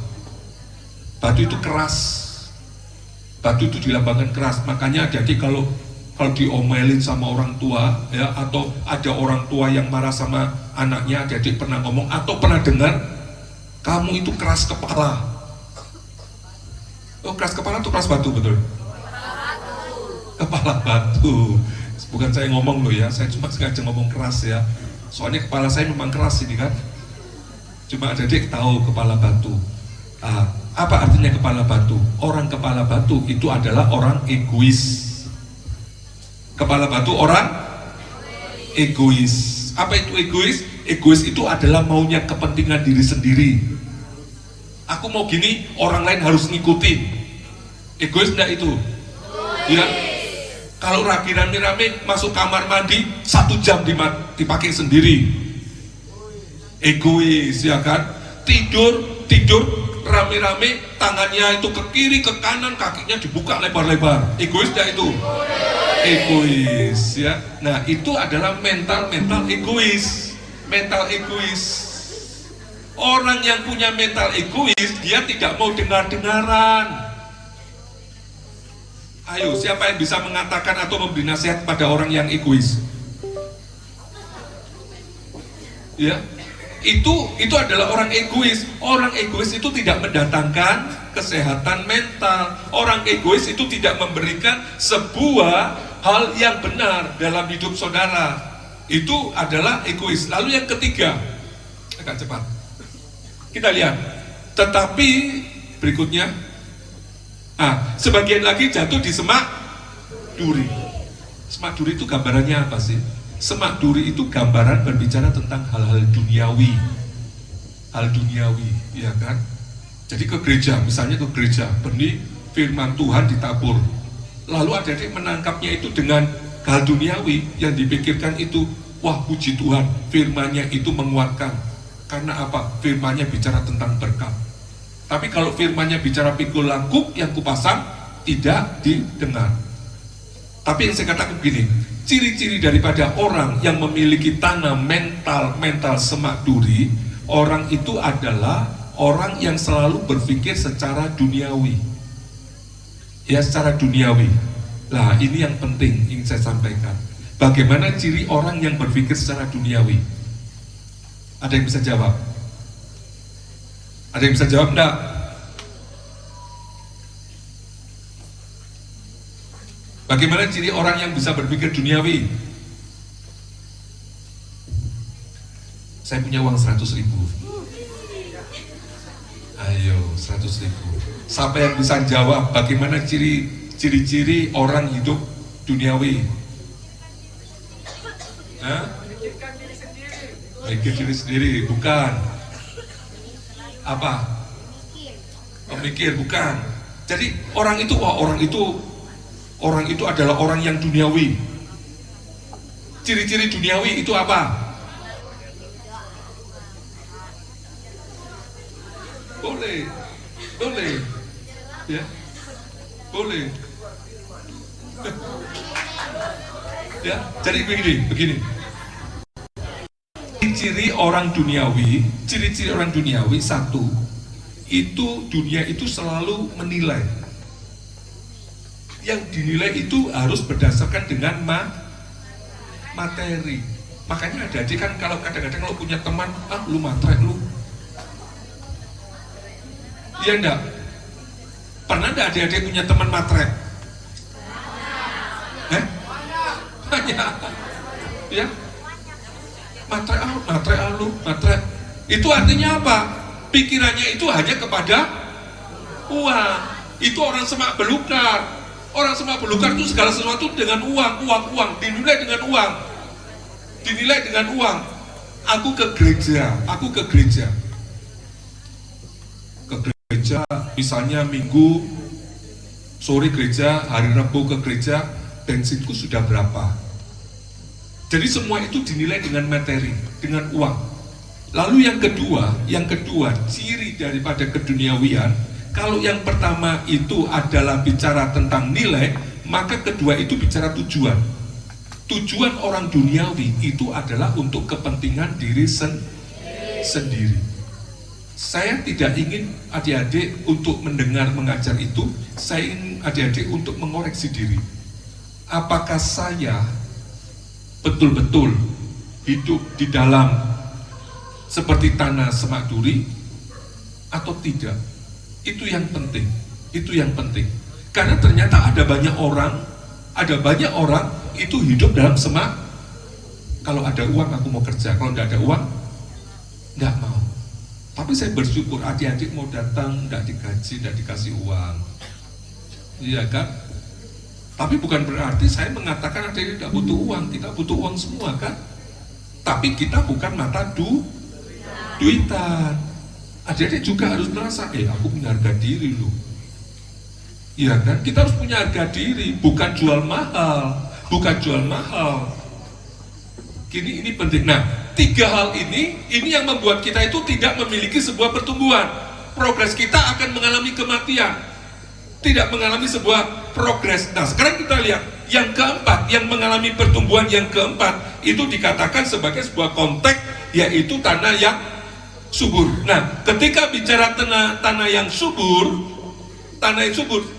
Batu itu keras. Batu itu dilambangkan keras. Makanya jadi kalau diomelin sama orang tua ya, atau ada orang tua yang marah sama anaknya, adik pernah ngomong atau pernah dengar, kamu itu keras kepala. Oh, keras kepala atau keras batu, betul? Kepala batu. Bukan saya ngomong loh ya, saya cuma sengaja ngomong keras ya. Soalnya kepala saya memang keras ini kan. Cuma adik tahu kepala batu. Apa artinya kepala batu? Orang kepala batu itu adalah orang egois. Kepala batu orang egois. Apa itu egois? Egois itu adalah maunya kepentingan diri sendiri. Aku mau gini, orang lain harus ngikutin. Egois enggak itu? Ya. Kalau lagi rame-rame masuk kamar mandi 1 jam dipakai sendiri. Egois ya kan? Tidur rame-rame, tangannya itu ke kiri, ke kanan, kakinya dibuka lebar-lebar. Egois enggak itu? Egois ya. Nah, itu adalah mental egois. Mental egois. Orang yang punya mental egois, dia tidak mau dengar-dengaran. Ayo, siapa yang bisa mengatakan atau memberi nasihat pada orang yang egois? Ya. Itu adalah orang egois. Orang egois itu tidak mendatangkan kesehatan mental. Orang egois itu tidak memberikan sebuah hal yang benar dalam hidup saudara. Itu adalah egois. Lalu yang ketiga, agak cepat kita lihat. Tetapi berikutnya, sebagian lagi jatuh di semak duri. Semak duri itu gambarannya apa sih? Semak duri itu gambaran berbicara tentang hal-hal duniawi. Hal duniawi, ya kan? Jadi ke gereja, misalnya ke gereja, benih firman Tuhan ditabur. Lalu adik-adik menangkapnya itu dengan hal duniawi, yang dipikirkan itu, wah puji Tuhan, firmannya itu menguatkan. Karena apa? Firmannya bicara tentang berkat. Tapi kalau firmannya bicara pikul langkuk yang kupasang, tidak didengar. Tapi yang saya katakan begini, ciri-ciri daripada orang yang memiliki tanam mental semak duri, orang itu adalah orang yang selalu berpikir secara duniawi. Ya, secara duniawi. Nah, ini yang penting ingin saya sampaikan. Bagaimana ciri orang yang berpikir secara duniawi? Ada yang bisa jawab? Ada yang bisa jawab enggak? Bagaimana ciri orang yang bisa berpikir duniawi? Saya punya uang 100.000. Ayo, 100.000. Siapa yang bisa jawab bagaimana ciri-ciri orang hidup duniawi? Mikir diri sendiri, bukan. Apa? Pemikir, bukan. Jadi orang itu adalah orang yang duniawi. Ciri-ciri duniawi itu apa? Boleh, ya, boleh. Ya, jadi begini. Ciri-ciri orang duniawi, satu, itu dunia itu selalu menilai. Yang dinilai itu harus berdasarkan dengan materi. Makanya ada kan kalau kadang-kadang lo punya teman, lu matre lu. Iya enggak? Pernah enggak adik-adik punya teman matre? Banyak. Ya. Matre. Itu artinya apa? Pikirannya itu hanya kepada uang. Itu orang semak belukar. Orang semak belukar itu segala sesuatu dengan uang, dinilai dengan uang. Aku ke gereja. Misalnya Minggu sore gereja, hari Rabu ke gereja, bensinku sudah berapa? Jadi semua itu dinilai dengan materi, dengan uang. Lalu yang kedua, ciri daripada keduniawian, kalau yang pertama itu adalah bicara tentang nilai, maka kedua itu bicara tujuan. Tujuan orang duniawi itu adalah untuk kepentingan diri sendiri. Saya tidak ingin adik-adik untuk mendengar mengajar itu, saya ingin adik-adik untuk mengoreksi diri. Apakah saya betul-betul hidup di dalam seperti tanah semak duri atau tidak? Itu yang penting, itu yang penting. Karena ternyata ada banyak orang itu hidup dalam semak. Kalau ada uang aku mau kerja, kalau nggak ada uang nggak mau. Tapi saya bersyukur adik-adik mau datang, nggak digaji, nggak dikasih uang, iya kan? Tapi bukan berarti saya mengatakan adik-adik tidak butuh uang, kita butuh uang semua kan? Tapi kita bukan mata duitan. Adik-adik juga harus merasa, aku punya harga diri loh. Iya kan? Kita harus punya harga diri, bukan jual mahal, bukan jual mahal. Ini penting. Nah, 3 hal ini yang membuat kita itu tidak memiliki sebuah pertumbuhan. Progres kita akan mengalami kematian, tidak mengalami sebuah progres. Nah, sekarang kita lihat yang keempat, yang mengalami pertumbuhan yang keempat itu dikatakan sebagai sebuah konteks, yaitu tanah yang subur. Nah, ketika bicara tanah yang subur,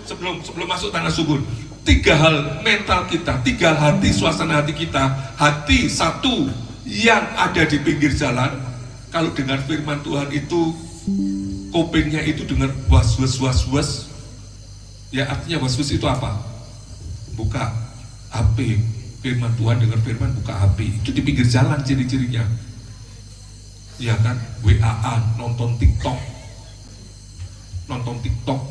sebelum masuk tanah subur, 3 hal mental kita, 3 hati, suasana hati kita. Hati satu yang ada di pinggir jalan, kalau dengar firman Tuhan itu kupingnya itu dengar was-was. Ya, artinya was-was itu apa? Buka HP, firman Tuhan, dengar firman, buka HP. Itu di pinggir jalan ciri-cirinya. Ya kan? WA-an, nonton TikTok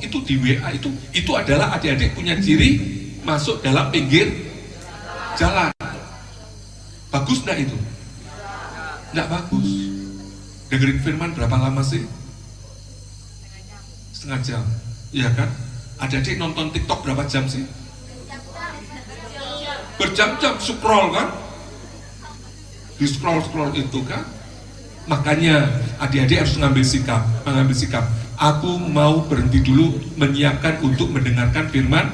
itu di WA itu adalah adik-adik punya ciri masuk dalam pinggir jalan. Bagus enggak itu? Enggak bagus. Dengerin firman berapa lama sih? Setengah jam. Iya kan? Adik-adik nonton TikTok berapa jam sih? Berjam-jam scroll kan? Di scroll itu kan? Makanya adik-adik harus mengambil sikap. Aku mau berhenti dulu menyiapkan untuk mendengarkan firman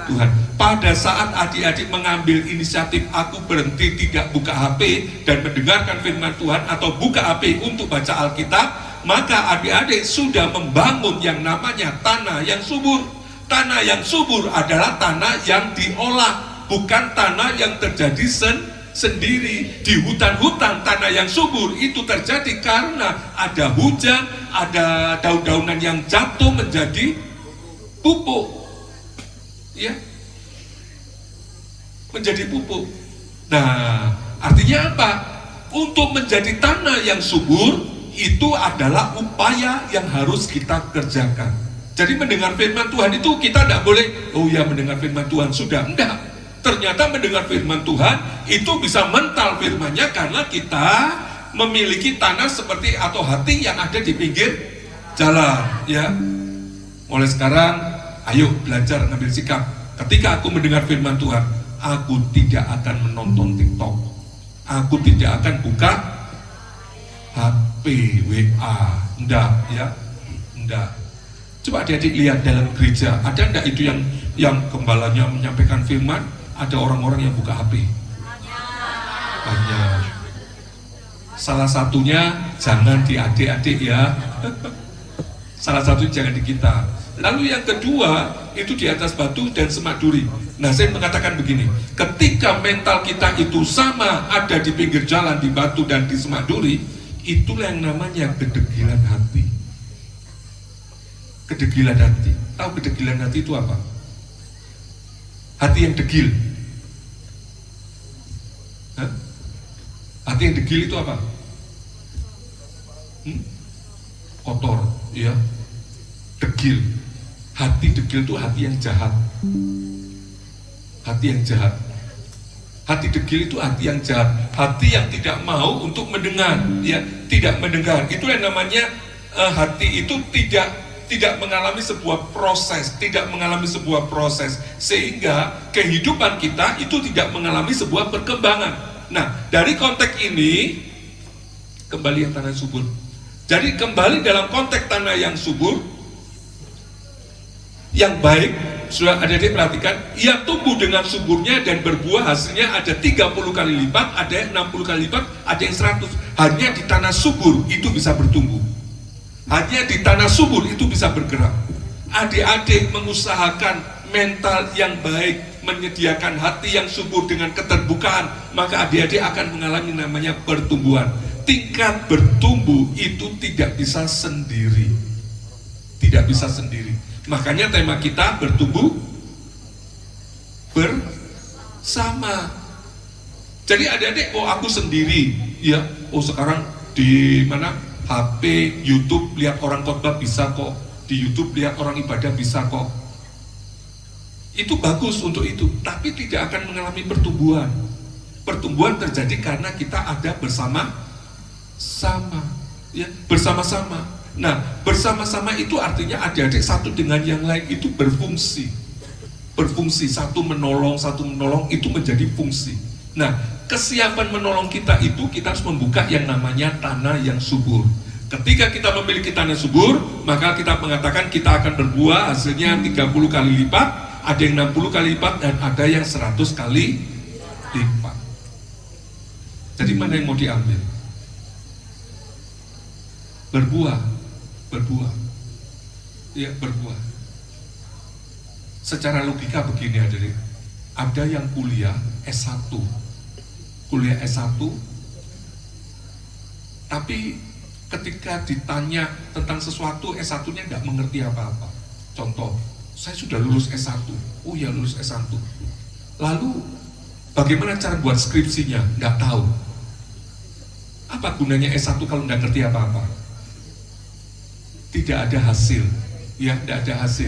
Tuhan. Pada saat adik-adik mengambil inisiatif, aku berhenti tidak buka HP dan mendengarkan firman Tuhan atau buka HP untuk baca Alkitab, maka adik-adik sudah membangun yang namanya tanah yang subur. Tanah yang subur adalah tanah yang diolah, bukan tanah yang terjadi sendiri. Di hutan-hutan tanah yang subur itu terjadi karena ada hujan, ada daun-daunan yang jatuh menjadi pupuk, ya, menjadi pupuk. Nah, artinya apa? Untuk menjadi tanah yang subur itu adalah upaya yang harus kita kerjakan. Jadi mendengar firman Tuhan itu kita tidak boleh, oh ya mendengar firman Tuhan sudah, enggak. Ternyata mendengar firman Tuhan itu bisa mental firmannya karena kita memiliki tanah seperti atau hati yang ada di pinggir jalan, ya. Mulai sekarang ayo belajar ngambil sikap. Ketika aku mendengar firman Tuhan, aku tidak akan menonton TikTok, aku tidak akan buka HP, WA, enggak, ya, enggak. Coba adik-adik lihat dalam gereja, ada enggak itu yang gembalanya menyampaikan firman, ada orang-orang yang buka HP? Banyak. Salah satunya jangan di adik-adik ya. Salah satu jangan di kita. Lalu yang kedua itu di atas batu dan semak duri. Nah, saya mengatakan begini, ketika mental kita itu sama ada di pinggir jalan, di batu dan di semak duri, itulah yang namanya kedegilan hati. Kedegilan hati. Tahu kedegilan hati itu apa? Hati yang degil. Hah? Hati yang degil itu apa? Kotor, ya. Degil. Hati degil itu hati yang jahat. Hati yang jahat. Hati degil itu hati yang jahat. Hati yang tidak mau untuk mendengar, ya, tidak mendengar. Itu yang namanya hati itu tidak mengalami sebuah proses, sehingga kehidupan kita itu tidak mengalami sebuah perkembangan. Nah, dari konteks ini kembali yang tanah subur. Jadi kembali dalam konteks tanah yang subur, yang baik, sudah ada diperhatikan, ia tumbuh dengan suburnya dan berbuah, hasilnya ada 30 kali lipat, ada yang 60 kali lipat, ada yang 100. Hanya di tanah subur itu bisa bertumbuh. Hanya di tanah subur itu bisa bergerak. Adik-adik mengusahakan mental yang baik, menyediakan hati yang subur dengan keterbukaan, maka adik-adik akan mengalami namanya pertumbuhan. Tingkat bertumbuh itu tidak bisa sendiri. Tidak bisa sendiri. Makanya tema kita bertumbuh bersama. Jadi adik-adik, oh aku sendiri, ya, oh sekarang di mana HP, YouTube, lihat orang khotbah bisa kok, di YouTube lihat orang ibadah bisa kok. Itu bagus untuk itu, tapi tidak akan mengalami pertumbuhan. Pertumbuhan terjadi karena kita ada bersama-sama, ya, bersama-sama. Nah, bersama-sama itu artinya adik-adik satu dengan yang lain itu berfungsi. Berfungsi, satu menolong itu menjadi fungsi. Nah, kesiapan menolong kita itu kita harus membuka yang namanya tanah yang subur. Ketika kita memiliki tanah subur, maka kita mengatakan kita akan berbuah, hasilnya 30 kali lipat, ada yang 60 kali lipat, dan ada yang 100 kali lipat. Jadi mana yang mau diambil? Berbuah. Ya, berbuah. Secara logika begini adik, ada yang kuliah S1, tapi ketika ditanya tentang sesuatu S1-nya nggak mengerti apa-apa. Contoh, saya sudah lulus S1, oh ya lulus S1, lalu bagaimana cara buat skripsinya? Nggak tahu. Apa gunanya S1 kalau nggak ngerti apa-apa? Tidak ada hasil, ya, tidak ada hasil.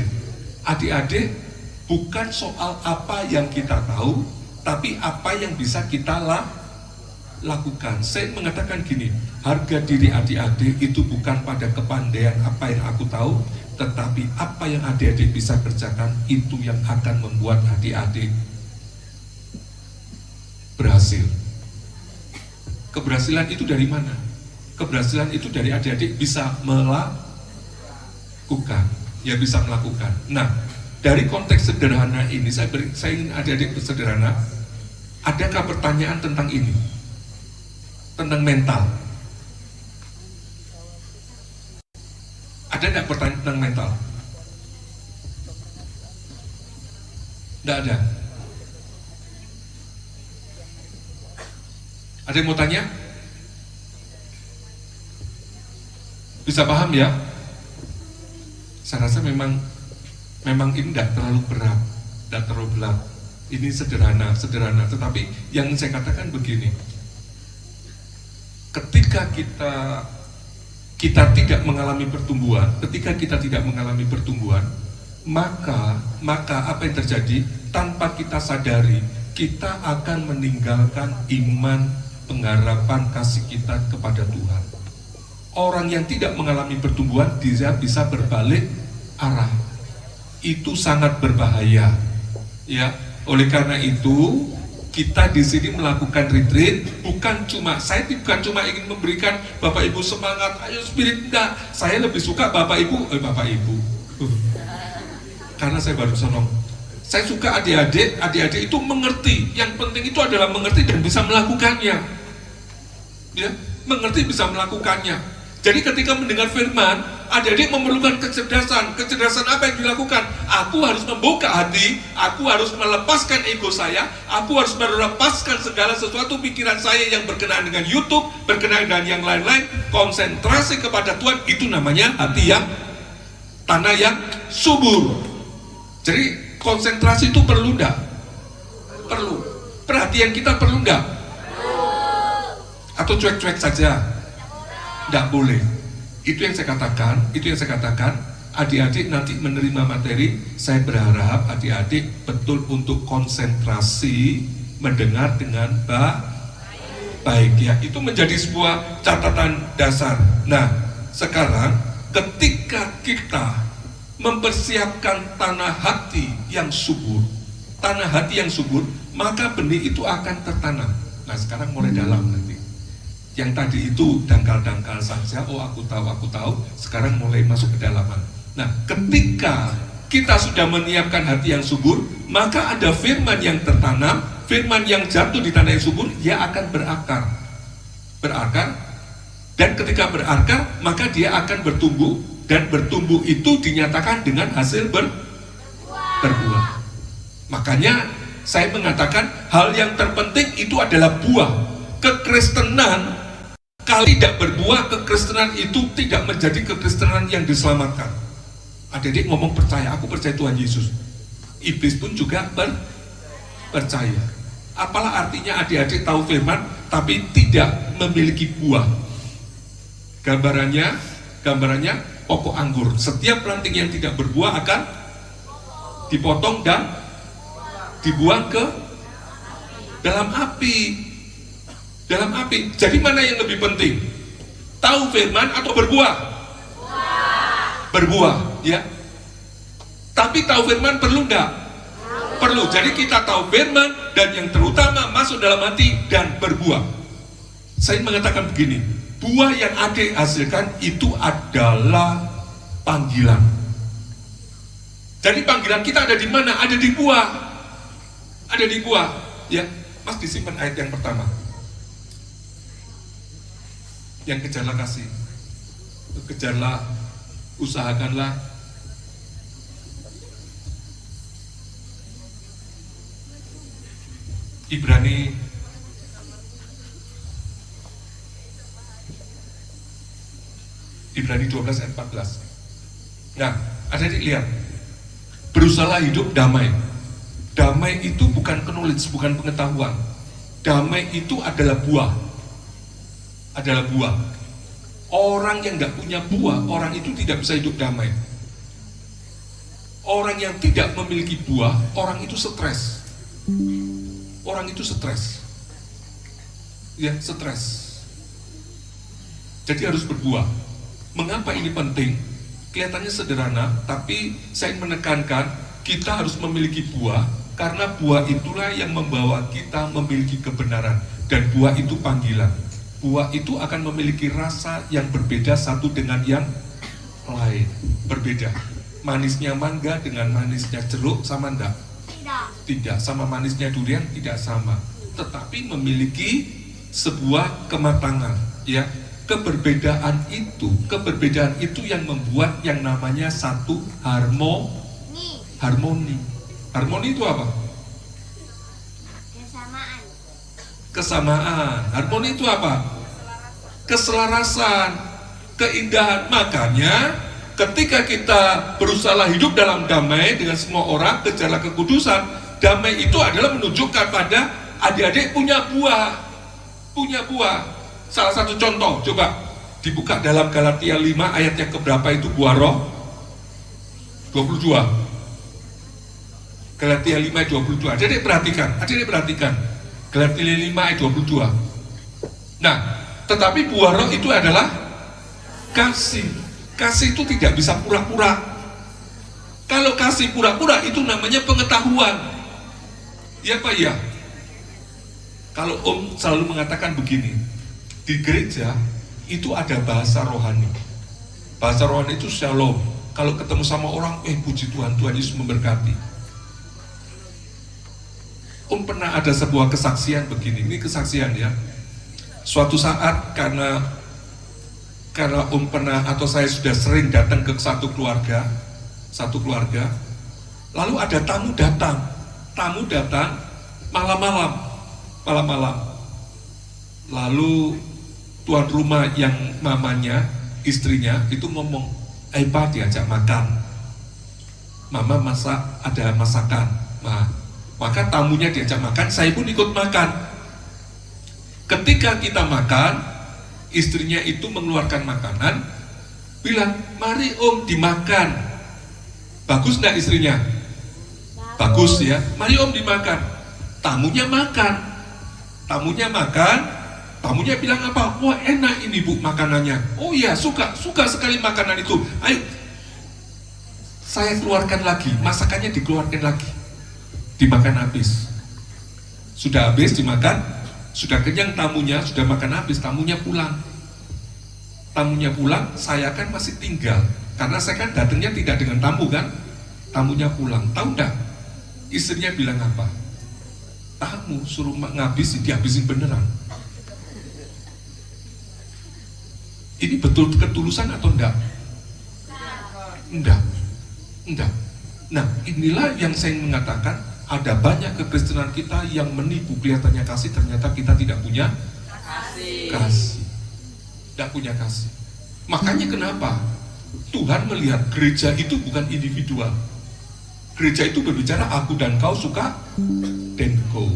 Adik-adik, bukan soal apa yang kita tahu, tapi apa yang bisa kita lakukan. Saya mengatakan gini, harga diri adik-adik itu bukan pada kepandaian apa yang aku tahu, tetapi apa yang adik-adik bisa kerjakan itu yang akan membuat adik-adik berhasil. Keberhasilan itu dari mana? Keberhasilan itu dari adik-adik bisa melakukan, ya, bisa melakukan. Nah, dari konteks sederhana ini, saya ingin adik-adik bersederhana. Adakah pertanyaan tentang ini? Tentang mental? Ada nggak pertanyaan tentang mental? Nggak ada. Ada yang mau tanya? Bisa paham ya? Saya rasa memang ini tidak terlalu berat, tidak terlalu berat. Ini sederhana. Tetapi yang saya katakan begini, ketika kita tidak mengalami pertumbuhan, maka apa yang terjadi? Tanpa kita sadari, kita akan meninggalkan iman, pengharapan, kasih kita kepada Tuhan. Orang yang tidak mengalami pertumbuhan, dia bisa berbalik arah. Itu sangat berbahaya, ya. Oleh karena itu, kita di sini melakukan retreat saya bukan cuma ingin memberikan Bapak Ibu semangat, ayo spirit, enggak. Saya lebih suka Bapak Ibu. Karena saya baru senang. Saya suka adik-adik itu mengerti. Yang penting itu adalah mengerti dan bisa melakukannya. Ya, mengerti bisa melakukannya. Jadi ketika mendengar firman, adik-adik memerlukan kecerdasan. Kecerdasan apa yang dilakukan? Aku harus membuka hati, aku harus melepaskan ego saya, aku harus melepaskan segala sesuatu pikiran saya yang berkenaan dengan YouTube, berkenaan dengan yang lain-lain, konsentrasi kepada Tuhan. Itu namanya hati yang, tanah yang subur. Jadi konsentrasi itu perlu enggak? Perlu. Perhatian kita perlu enggak? Atau cuek-cuek saja? Tidak boleh. Itu yang saya katakan. Adik-adik nanti menerima materi, saya berharap adik-adik betul untuk konsentrasi mendengar dengan baik, ya. Itu menjadi sebuah catatan dasar. Nah, sekarang ketika kita mempersiapkan tanah hati yang subur, maka benih itu akan tertanam. Nah, sekarang mulai dalam nanti. Yang tadi itu dangkal-dangkal saja, oh aku tahu, sekarang mulai masuk ke dalaman. Nah, ketika kita sudah menyiapkan hati yang subur, maka ada firman yang tertanam, firman yang jatuh di tanah yang subur, dia akan berakar. Dan ketika berakar, maka dia akan bertumbuh, dan bertumbuh itu dinyatakan dengan hasil berbuah. Makanya saya mengatakan hal yang terpenting itu adalah buah. Kekristenan kalau tidak berbuah, kekristenan itu tidak menjadi kekristenan yang diselamatkan. Adik-adik ngomong percaya, aku percaya Tuhan Yesus. Iblis pun juga percaya. Apalah artinya adik-adik tahu firman tapi tidak memiliki buah? Gambarannya pokok anggur. Setiap ranting yang tidak berbuah akan dipotong dan dibuang ke dalam api. Dalam api. Jadi mana yang lebih penting? Tahu firman atau berbuah? Berbuah, ya. Tapi tahu firman perlu enggak? Perlu. Jadi kita tahu firman dan yang terutama masuk dalam hati dan berbuah. Saya mengatakan begini, buah yang adik hasilkan itu adalah panggilan. Jadi panggilan kita ada di mana? Ada di buah. Ada di buah, ya. Mas disimpan ayat yang pertama. Yang kejarlah kasih, kejarlah, usahakanlah. Ibrani 12 ayat 14. Nah, adik-adik lihat, berusahalah hidup damai. Damai itu bukan knowledge, bukan pengetahuan. Damai itu adalah buah. Adalah buah. Orang yang nggak punya buah, orang itu tidak bisa hidup damai. Orang yang tidak memiliki buah, orang itu stres. Orang itu stres. Ya, stres. Jadi harus berbuah. Mengapa ini penting? Kelihatannya sederhana, tapi saya menekankan kita harus memiliki buah, karena buah itulah yang membawa kita memiliki kebenaran. Dan buah itu panggilan. Buah itu akan memiliki rasa yang berbeda satu dengan yang lain. Berbeda. Manisnya mangga dengan manisnya jeruk sama enggak? Tidak. Sama manisnya durian tidak sama. Tetapi memiliki sebuah kematangan, ya. Keberbedaan itu yang membuat yang namanya satu harmoni. Harmoni itu apa? Kesamaan. Harmoni itu apa? Keselarasan, keindahan. Makanya ketika kita berusaha hidup dalam damai dengan semua orang, kejarlah kekudusan. Damai itu adalah menunjukkan pada adik-adik punya buah. Punya buah. Salah satu contoh, coba dibuka dalam Galatia 5 ayat yang keberapa itu buah roh? 22. Galatia 5 ayat 22. Adik-adik perhatikan. Galatia 5 ayat 22. Nah, tetapi buah roh itu adalah kasih. Kasih itu tidak bisa pura-pura. Kalau kasih pura-pura itu namanya pengetahuan. Ya Pak ya? Kalau Om selalu mengatakan begini, di gereja itu ada bahasa rohani. Bahasa rohani itu shalom. Kalau ketemu sama orang, puji Tuhan, Tuhan Yesus memberkati. Om pernah ada sebuah kesaksian begini, ini kesaksian ya. Suatu saat karena Om pernah atau saya sudah sering datang ke satu keluarga, lalu ada tamu datang malam-malam. Lalu tuan rumah yang mamanya, istrinya itu ngomong, Pak diajak makan. Mama masak, ada masakan. Nah, maka tamunya diajak makan, saya pun ikut makan. Ketika kita makan, istrinya itu mengeluarkan makanan, bilang, mari Om dimakan. Bagus enggak istrinya? Bagus ya, mari Om dimakan. Tamunya makan, tamunya bilang apa? Wah enak ini Bu makanannya. Oh iya, suka sekali makanan itu. Ayo, saya keluarkan lagi, masakannya dikeluarkan lagi. Dimakan habis. Sudah habis dimakan, sudah kenyang tamunya, sudah makan habis, tamunya pulang. Saya kan masih tinggal. Karena saya kan datangnya tidak dengan tamu kan. Tamunya pulang. Tahu enggak? Istrinya bilang apa? Tamu suruh ngabisin, dihabisin beneran. Ini betul ketulusan atau enggak? Enggak. Enggak. Nah, inilah yang saya mengatakan, ada banyak kekristenan kita yang menipu, kelihatannya kasih, ternyata kita tidak punya kasih. Tidak punya kasih. Makanya kenapa Tuhan melihat gereja itu bukan individual. Gereja itu berbicara aku dan kau suka dan kau.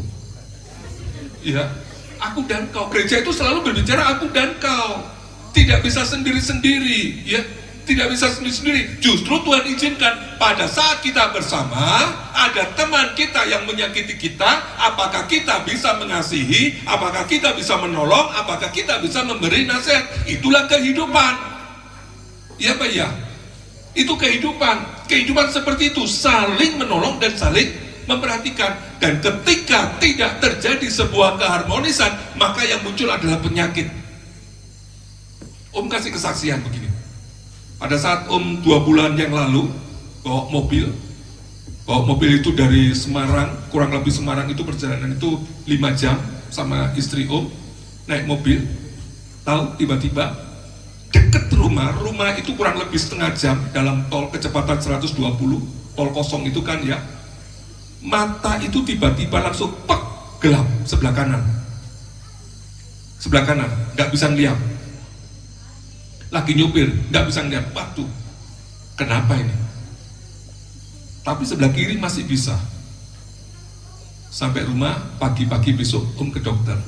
Ya, aku dan kau. Gereja itu selalu berbicara aku dan kau. Tidak bisa sendiri-sendiri, ya. Tidak bisa sendiri-sendiri. Justru Tuhan izinkan pada saat kita bersama, ada teman kita yang menyakiti kita, apakah kita bisa mengasihi, apakah kita bisa menolong, apakah kita bisa memberi nasihat. Itulah kehidupan. Ya Pak ya? Itu kehidupan. Kehidupan seperti itu, saling menolong dan saling memperhatikan. Dan ketika tidak terjadi sebuah keharmonisan, maka yang muncul adalah penyakit. Om kasih kesaksian begini. Pada saat Om 2 bulan yang lalu bawa mobil itu dari Semarang, kurang lebih Semarang itu perjalanan itu 5 jam sama istri Om, naik mobil, tahu tiba-tiba deket rumah itu kurang lebih setengah jam dalam tol kecepatan 120, tol kosong itu kan ya, mata itu tiba-tiba langsung pek, gelap sebelah kanan, nggak bisa ngeliat. Lagi nyupir, nggak bisa ngeliat waktu. Kenapa ini? Tapi sebelah kiri masih bisa. Sampai rumah, pagi-pagi besok Om ke dokter.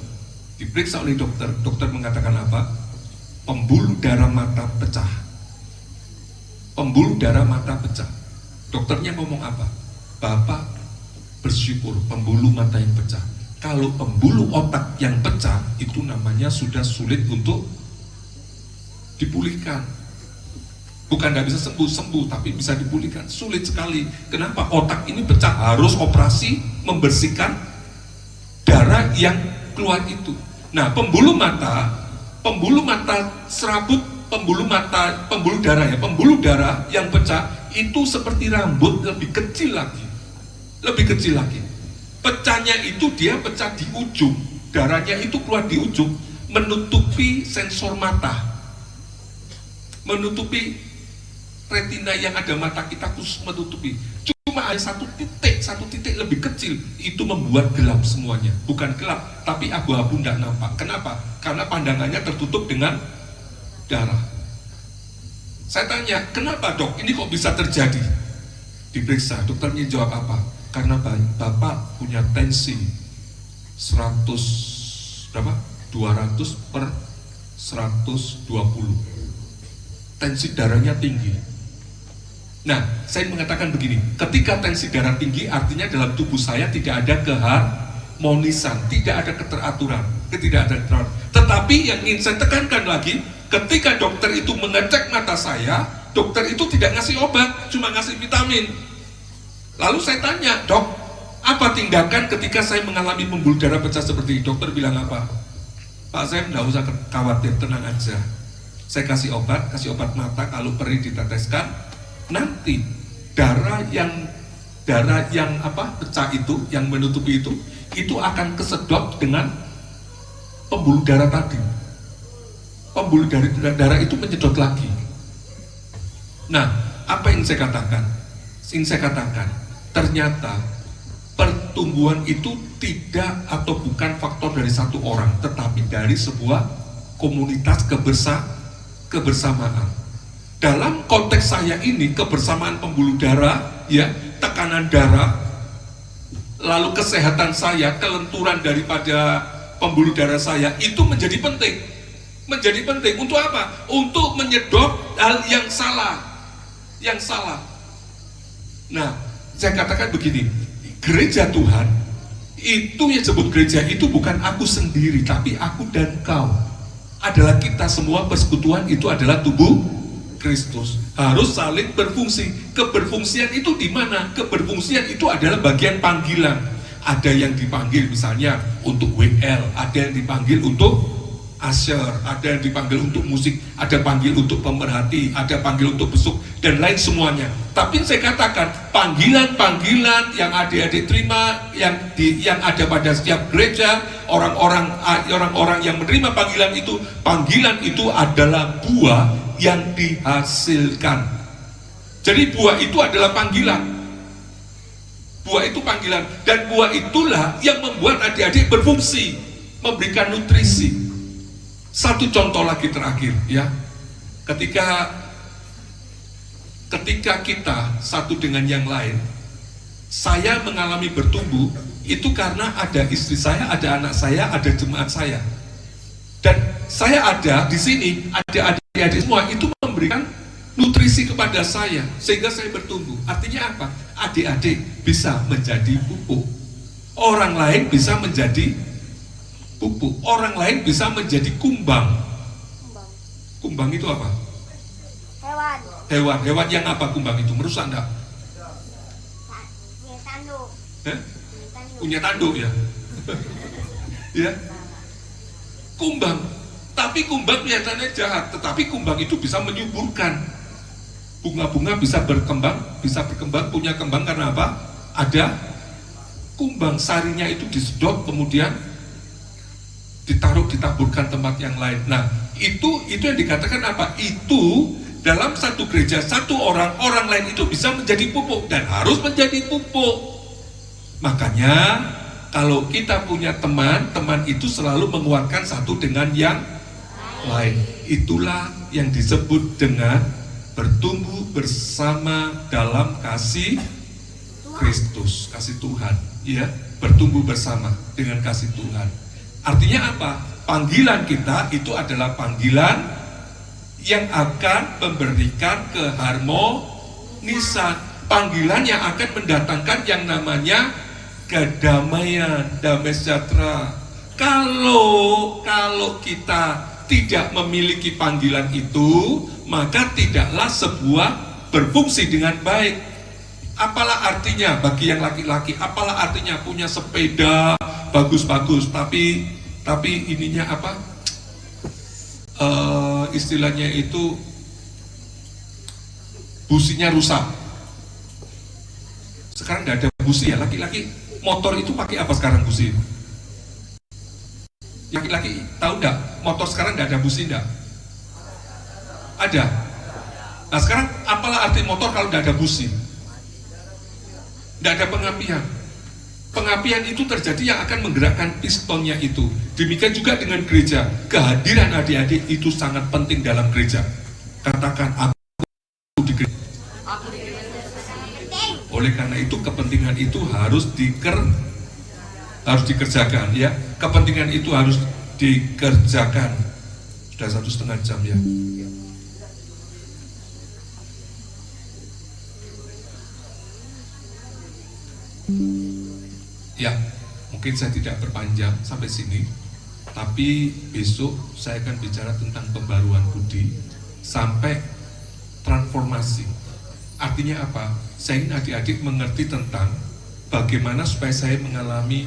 Diperiksa oleh dokter. Dokter mengatakan apa? Pembuluh darah mata pecah. Pembuluh darah mata pecah. Dokternya ngomong apa? Bapak bersyukur pembuluh mata yang pecah. Kalau pembuluh otak yang pecah, itu namanya sudah sulit untuk dipulihkan. Bukan nggak bisa sembuh, tapi bisa dipulihkan. Sulit sekali. Kenapa? Otak ini pecah, harus operasi membersihkan darah yang keluar itu. Nah, pembuluh mata serabut, pembuluh darah yang pecah itu seperti rambut, lebih kecil lagi. Pecahnya itu dia pecah di ujung, darahnya itu keluar di ujung, menutupi sensor mata, menutupi retina yang ada mata kita, khusus menutupi. Cuma ada satu titik lebih kecil, itu membuat gelap semuanya. Bukan gelap, tapi abu-abu tidak nampak. Kenapa? Karena pandangannya tertutup dengan darah. Saya tanya, kenapa dok, ini kok bisa terjadi? Diperiksa, dokternya jawab apa? Karena bapak punya tensi 200 per 120. Tensi darahnya tinggi. Nah, saya mengatakan begini, ketika tensi darah tinggi artinya dalam tubuh saya tidak ada keharmonisan, tidak ada keteraturan. Tetapi yang ingin saya tekankan lagi, ketika dokter itu mengecek mata saya, dokter itu tidak ngasih obat, cuma ngasih vitamin. Lalu saya tanya, dok, apa tindakan ketika saya mengalami pembuluh darah pecah seperti ini? Dokter bilang apa? Pak, saya tidak usah khawatir, tenang aja. Saya kasih obat mata, kalau perih diteteskan, nanti darah yang pecah itu, yang menutupi itu akan kesedot dengan pembuluh darah tadi. Pembuluh darah itu menyedot lagi. Nah, apa yang saya katakan? Ternyata pertumbuhan itu tidak atau bukan faktor dari satu orang, tetapi dari sebuah komunitas kebersamaan. Dalam konteks saya ini, kebersamaan pembuluh darah, ya, tekanan darah, lalu kesehatan saya, kelenturan daripada pembuluh darah saya, itu menjadi penting. Untuk apa? Untuk menyedot hal yang salah. Nah, saya katakan begini, gereja Tuhan itu yang disebut gereja itu bukan aku sendiri, tapi aku dan kau. Adalah kita semua, persekutuan itu adalah tubuh Kristus. Harus saling berfungsi. Keberfungsian itu di mana? Keberfungsian itu adalah bagian panggilan. Ada yang dipanggil misalnya untuk WL, ada yang dipanggil untuk usher, ada yang dipanggil untuk musik, ada panggil untuk pemerhati, ada panggil untuk besuk, dan lain semuanya. Tapi saya katakan, panggilan-panggilan yang adik-adik terima, yang ada pada setiap gereja, orang-orang yang menerima panggilan itu adalah buah yang dihasilkan. Jadi buah itu adalah panggilan. Buah itu panggilan, dan buah itulah yang membuat adik-adik berfungsi, memberikan nutrisi. Satu contoh lagi terakhir ya, ketika kita satu dengan yang lain, saya mengalami bertumbuh itu karena ada istri saya, ada anak saya, ada jemaat saya, dan saya ada di sini, ada adik-adik semua itu memberikan nutrisi kepada saya sehingga saya bertumbuh. Artinya apa? Adik-adik bisa menjadi pupuk, orang lain bisa menjadi pupuk, orang lain bisa menjadi kumbang. Kumbang itu apa? Hewan yang apa kumbang itu? Merusak enggak? Punya tanduk. Punya tanduk ya. Ya. Kumbang. Tapi kumbang kelihatannya jahat, tetapi kumbang itu bisa menyuburkan. Bunga-bunga bisa berkembang punya kembang karena apa? Ada kumbang, sarinya itu disedot kemudian ditaburkan tempat yang lain. Nah, itu yang dikatakan apa? Itu dalam satu gereja, satu orang lain itu bisa menjadi pupuk dan harus menjadi pupuk. Makanya kalau kita punya teman itu selalu menguatkan satu dengan yang lain. Itulah yang disebut dengan bertumbuh bersama dalam kasih Kristus, kasih Tuhan, ya, bertumbuh bersama dengan kasih Tuhan. Artinya apa? Panggilan kita itu adalah panggilan yang akan memberikan keharmonisan, panggilan yang akan mendatangkan yang namanya kedamaian, damai sejahtera. Kalau kita tidak memiliki panggilan itu, maka tidaklah sebuah berfungsi dengan baik. Apalah artinya bagi yang laki-laki, apalah artinya punya sepeda bagus-bagus, tapi ininya apa? Istilahnya itu businya rusak. Sekarang nggak ada busi ya, laki-laki motor itu pakai apa sekarang busi? Laki-laki tahu nggak? Motor sekarang nggak ada busi nggak? Ada. Nah sekarang apalah arti motor kalau nggak ada busi? Nggak ada pengapian. Pengapian itu terjadi yang akan menggerakkan pistonnya itu. Demikian juga dengan gereja. Kehadiran adik-adik itu sangat penting dalam gereja. Katakan aku di gereja. Oleh karena itu kepentingan itu harus dikerjakan ya. Kepentingan itu harus dikerjakan. Sudah 1,5 jam ya. Ya, mungkin saya tidak berpanjang sampai sini, tapi besok saya akan bicara tentang pembaruan budi sampai transformasi. Artinya apa? Saya ingin adik-adik mengerti tentang bagaimana supaya saya mengalami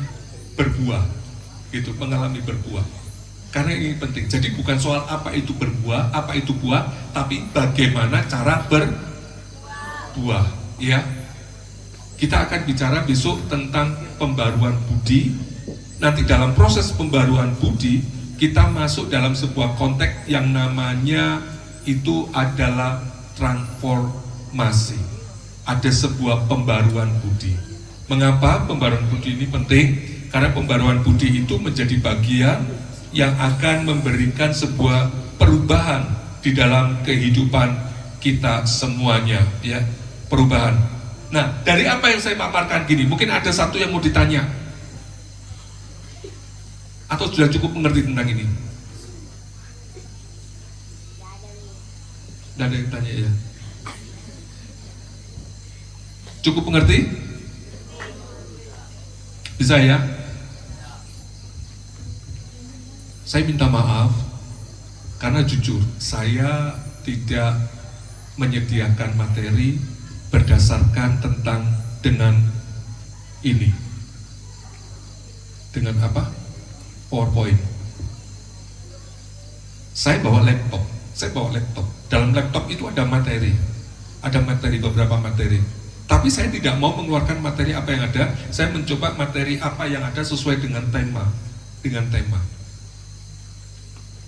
berbuah, gitu, mengalami berbuah. Karena ini penting. Jadi bukan soal apa itu berbuah, apa itu buah, tapi bagaimana cara berbuah, ya. Kita akan bicara besok tentang pembaruan budi. Nanti dalam proses pembaruan budi, kita masuk dalam sebuah konteks yang namanya itu adalah transformasi. Ada sebuah pembaruan budi. Mengapa pembaruan budi ini penting? Karena pembaruan budi itu menjadi bagian yang akan memberikan sebuah perubahan di dalam kehidupan kita semuanya, ya, perubahan. Nah, dari apa yang saya paparkan gini, mungkin ada satu yang mau ditanya, atau sudah cukup mengerti tentang ini? Tidak ada yang tanya ya? Cukup mengerti? Bisa ya? Saya minta maaf, karena jujur, saya tidak menyediakan materi berdasarkan dengan ini, dengan apa? PowerPoint. Saya bawa laptop. Dalam laptop itu ada materi. Beberapa materi. Tapi saya tidak mau mengeluarkan materi apa yang ada. Saya mencoba materi apa yang ada sesuai dengan tema.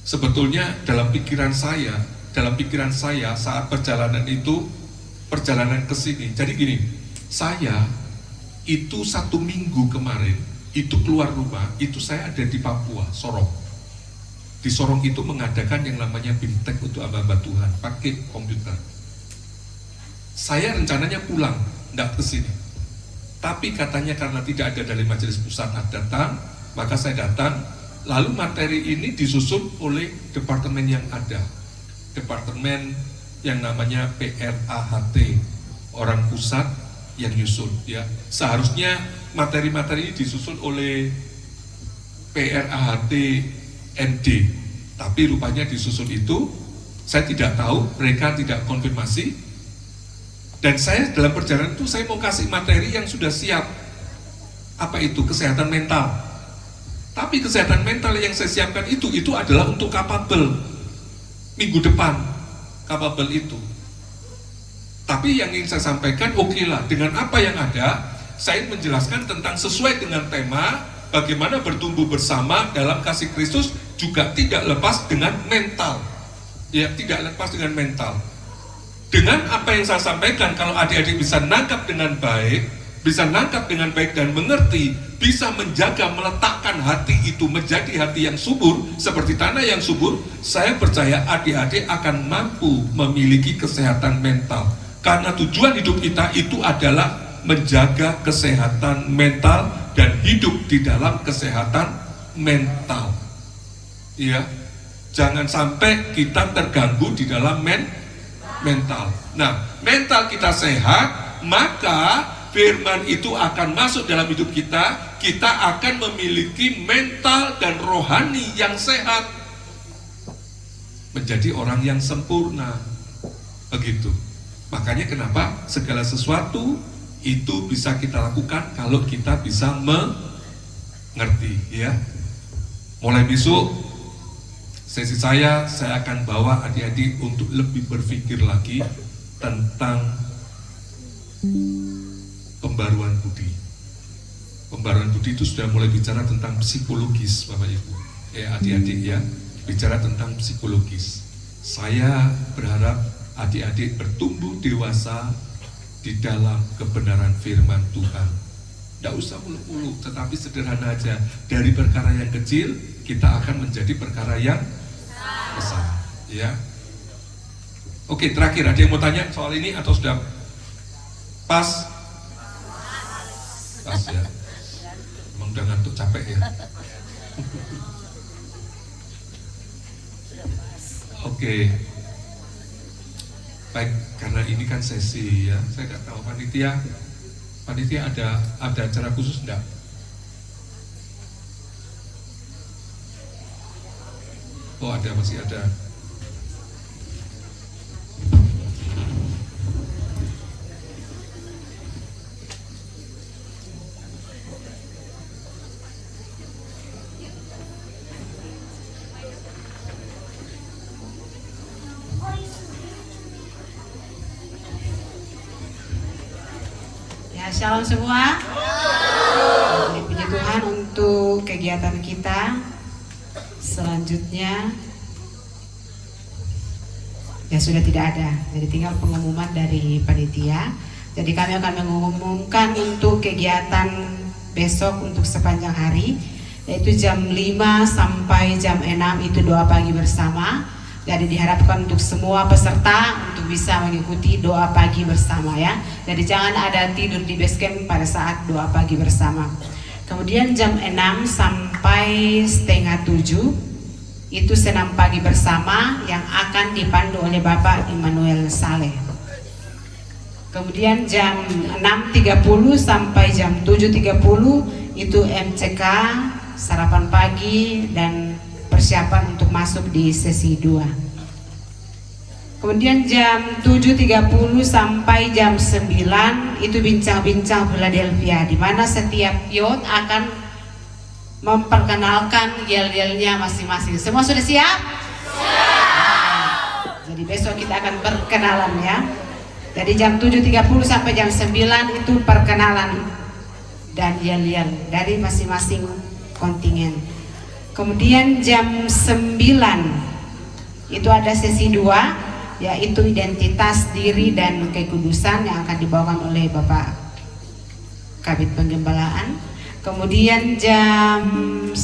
Sebetulnya dalam pikiran saya saat perjalanan ke sini. Jadi gini, saya itu 1 minggu kemarin itu keluar rumah, itu saya ada di Papua, Sorong. Di Sorong itu mengadakan yang namanya BIMTEK untuk hamba-hamba Tuhan, pakai komputer. Saya rencananya pulang, nggak ke sini. Tapi katanya karena tidak ada dari majelis pusat datang, maka saya datang. Lalu materi ini disusun oleh departemen yang ada. Departemen yang namanya PRAHT, orang pusat yang nyusun. Ya, seharusnya materi-materi ini disusun oleh PRAHT ND, tapi rupanya disusun itu, saya tidak tahu, mereka tidak konfirmasi. Dan saya dalam perjalanan itu saya mau kasih materi yang sudah siap. Apa itu? Kesehatan mental. Tapi kesehatan mental yang saya siapkan itu adalah untuk kapabel minggu depan, kapabel itu. Tapi yang ingin saya sampaikan, oke lah, dengan apa yang ada, saya menjelaskan tentang sesuai dengan tema, bagaimana bertumbuh bersama dalam kasih Kristus, juga tidak lepas dengan mental. Ya, tidak lepas dengan mental. Dengan apa yang saya sampaikan, kalau adik-adik bisa nangkap dengan baik, dan mengerti, bisa menjaga, meletakkan hati itu menjadi hati yang subur, seperti tanah yang subur, saya percaya adik-adik akan mampu memiliki kesehatan mental. Karena tujuan hidup kita itu adalah menjaga kesehatan mental dan hidup di dalam kesehatan mental. Ya, jangan sampai kita terganggu di dalam mental. Nah, mental kita sehat, maka firman itu akan masuk dalam hidup kita. Kita akan memiliki mental dan rohani yang sehat, menjadi orang yang sempurna. Begitu. Makanya kenapa segala sesuatu itu bisa kita lakukan kalau kita bisa mengerti, ya. Mulai besok sesi saya akan bawa adik-adik untuk lebih berpikir lagi tentang pembaruan budi. Pembaruan budi itu sudah mulai bicara tentang psikologis, Bapak Ibu. Adik-adik ya, bicara tentang psikologis. Saya berharap adik-adik bertumbuh dewasa di dalam kebenaran firman Tuhan. Tidak usah muluk-muluk, tetapi sederhana aja. Dari perkara yang kecil, kita akan menjadi perkara yang besar. Ya. Oke, terakhir, ada yang mau tanya soal ini atau sudah pas? Pas ya. Emang udah ngantuk, capek ya. Oke. Baik, karena ini kan sesi ya, saya nggak tahu panitia ada acara khusus enggak? Oh ada, masih ada. Shalom semua. Puji Tuhan untuk kegiatan kita selanjutnya ya sudah tidak ada, jadi tinggal pengumuman dari panitia. Jadi kami akan mengumumkan untuk kegiatan besok untuk sepanjang hari, yaitu jam 5 sampai jam 6 itu doa pagi bersama. Jadi diharapkan untuk semua peserta untuk bisa mengikuti doa pagi bersama ya. Jadi jangan ada tidur di base camp pada saat doa pagi bersama. Kemudian jam 6 sampai setengah 7 itu senam pagi bersama yang akan dipandu oleh Bapak Immanuel Saleh. Kemudian jam 6.30 sampai jam 7.30 itu MCK, sarapan pagi dan persiapan untuk masuk di sesi 2. Kemudian jam 7.30 sampai jam 9 itu bincang-bincang Philadelphia, di mana setiap youth akan memperkenalkan yel-yelnya masing-masing. Semua sudah siap? Jadi besok kita akan perkenalan ya. Dari jam 7.30 sampai jam 9 itu perkenalan dan yel-yel dari masing-masing kontingen. Kemudian jam 9 itu ada sesi 2, yaitu identitas diri dan kekudusan yang akan dibawakan oleh Bapak Kabid Penggembalaan. Kemudian jam 10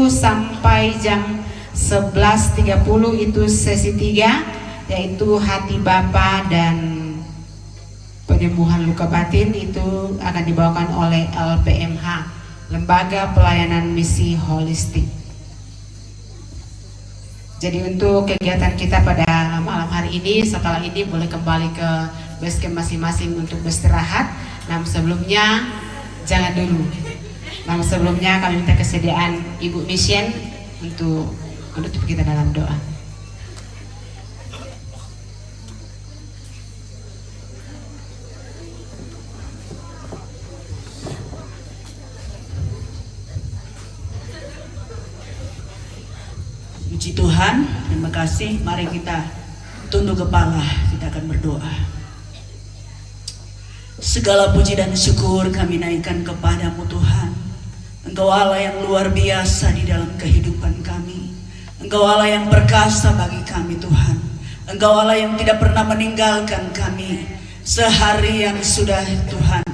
sampai jam 11.30 itu sesi 3, yaitu hati Bapa dan penyembuhan luka batin, itu akan dibawakan oleh LPMH, Lembaga Pelayanan Misi Holistik. Jadi untuk kegiatan kita pada malam hari ini, setelah ini boleh kembali ke basecamp masing-masing untuk beristirahat. Namun sebelumnya jangan dulu. Namun sebelumnya kami minta kesediaan Ibu Mission untuk menutup kita dalam doa. Puji Tuhan, terima kasih. Mari kita tunduk kepala, kita akan berdoa. Segala puji dan syukur kami naikkan kepadamu Tuhan. Engkau Allah yang luar biasa di dalam kehidupan kami. Engkau Allah yang perkasa bagi kami Tuhan. Engkau Allah yang tidak pernah meninggalkan kami. Sehari yang sudah Tuhan,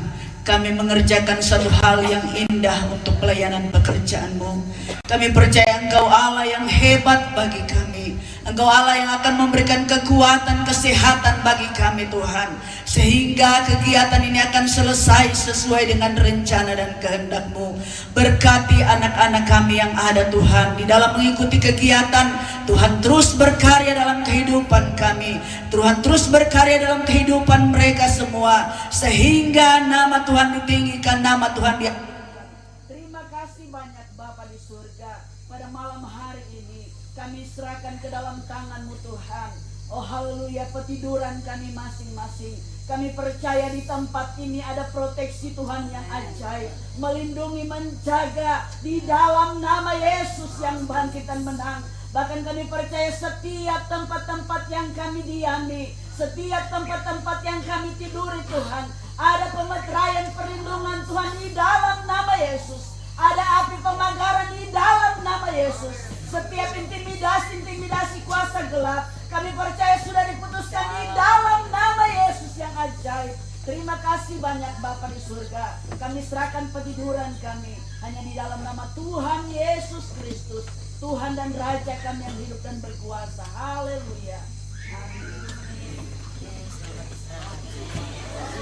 kami mengerjakan satu hal yang indah untuk pelayanan pekerjaan-Mu. Kami percaya Engkau Allah yang hebat bagi kami. Engkau Allah yang akan memberikan kekuatan, kesehatan bagi kami Tuhan. Sehingga kegiatan ini akan selesai sesuai dengan rencana dan kehendak-Mu. Berkati anak-anak kami yang ada Tuhan di dalam mengikuti kegiatan. Tuhan terus berkarya dalam kehidupan kami. Tuhan terus berkarya dalam kehidupan mereka semua. Sehingga nama Tuhan ditinggikan, nama Tuhan Terima kasih banyak Bapa di surga. Pada malam hari ini kami serahkan ke dalam tangan-Mu Tuhan. Oh haleluya, petiduran kami masing-masing. Kami percaya di tempat ini ada proteksi Tuhan yang ajaib, melindungi, menjaga di dalam nama Yesus yang bangkit dan menang. Bahkan kami percaya setiap tempat-tempat yang kami diami, setiap tempat-tempat yang kami tiduri Tuhan, ada pemeteraian perlindungan Tuhan di dalam nama Yesus. Ada api pemagaran di dalam nama Yesus. Setiap intimidasi kuasa gelap, kami percaya sudah diputuskan di dalam nama Yesus yang ajaib. Terima kasih banyak Bapa di surga. Kami serahkan petiduran kami hanya di dalam nama Tuhan Yesus Kristus, Tuhan dan Raja kami yang hidup dan berkuasa. Haleluya. Amin.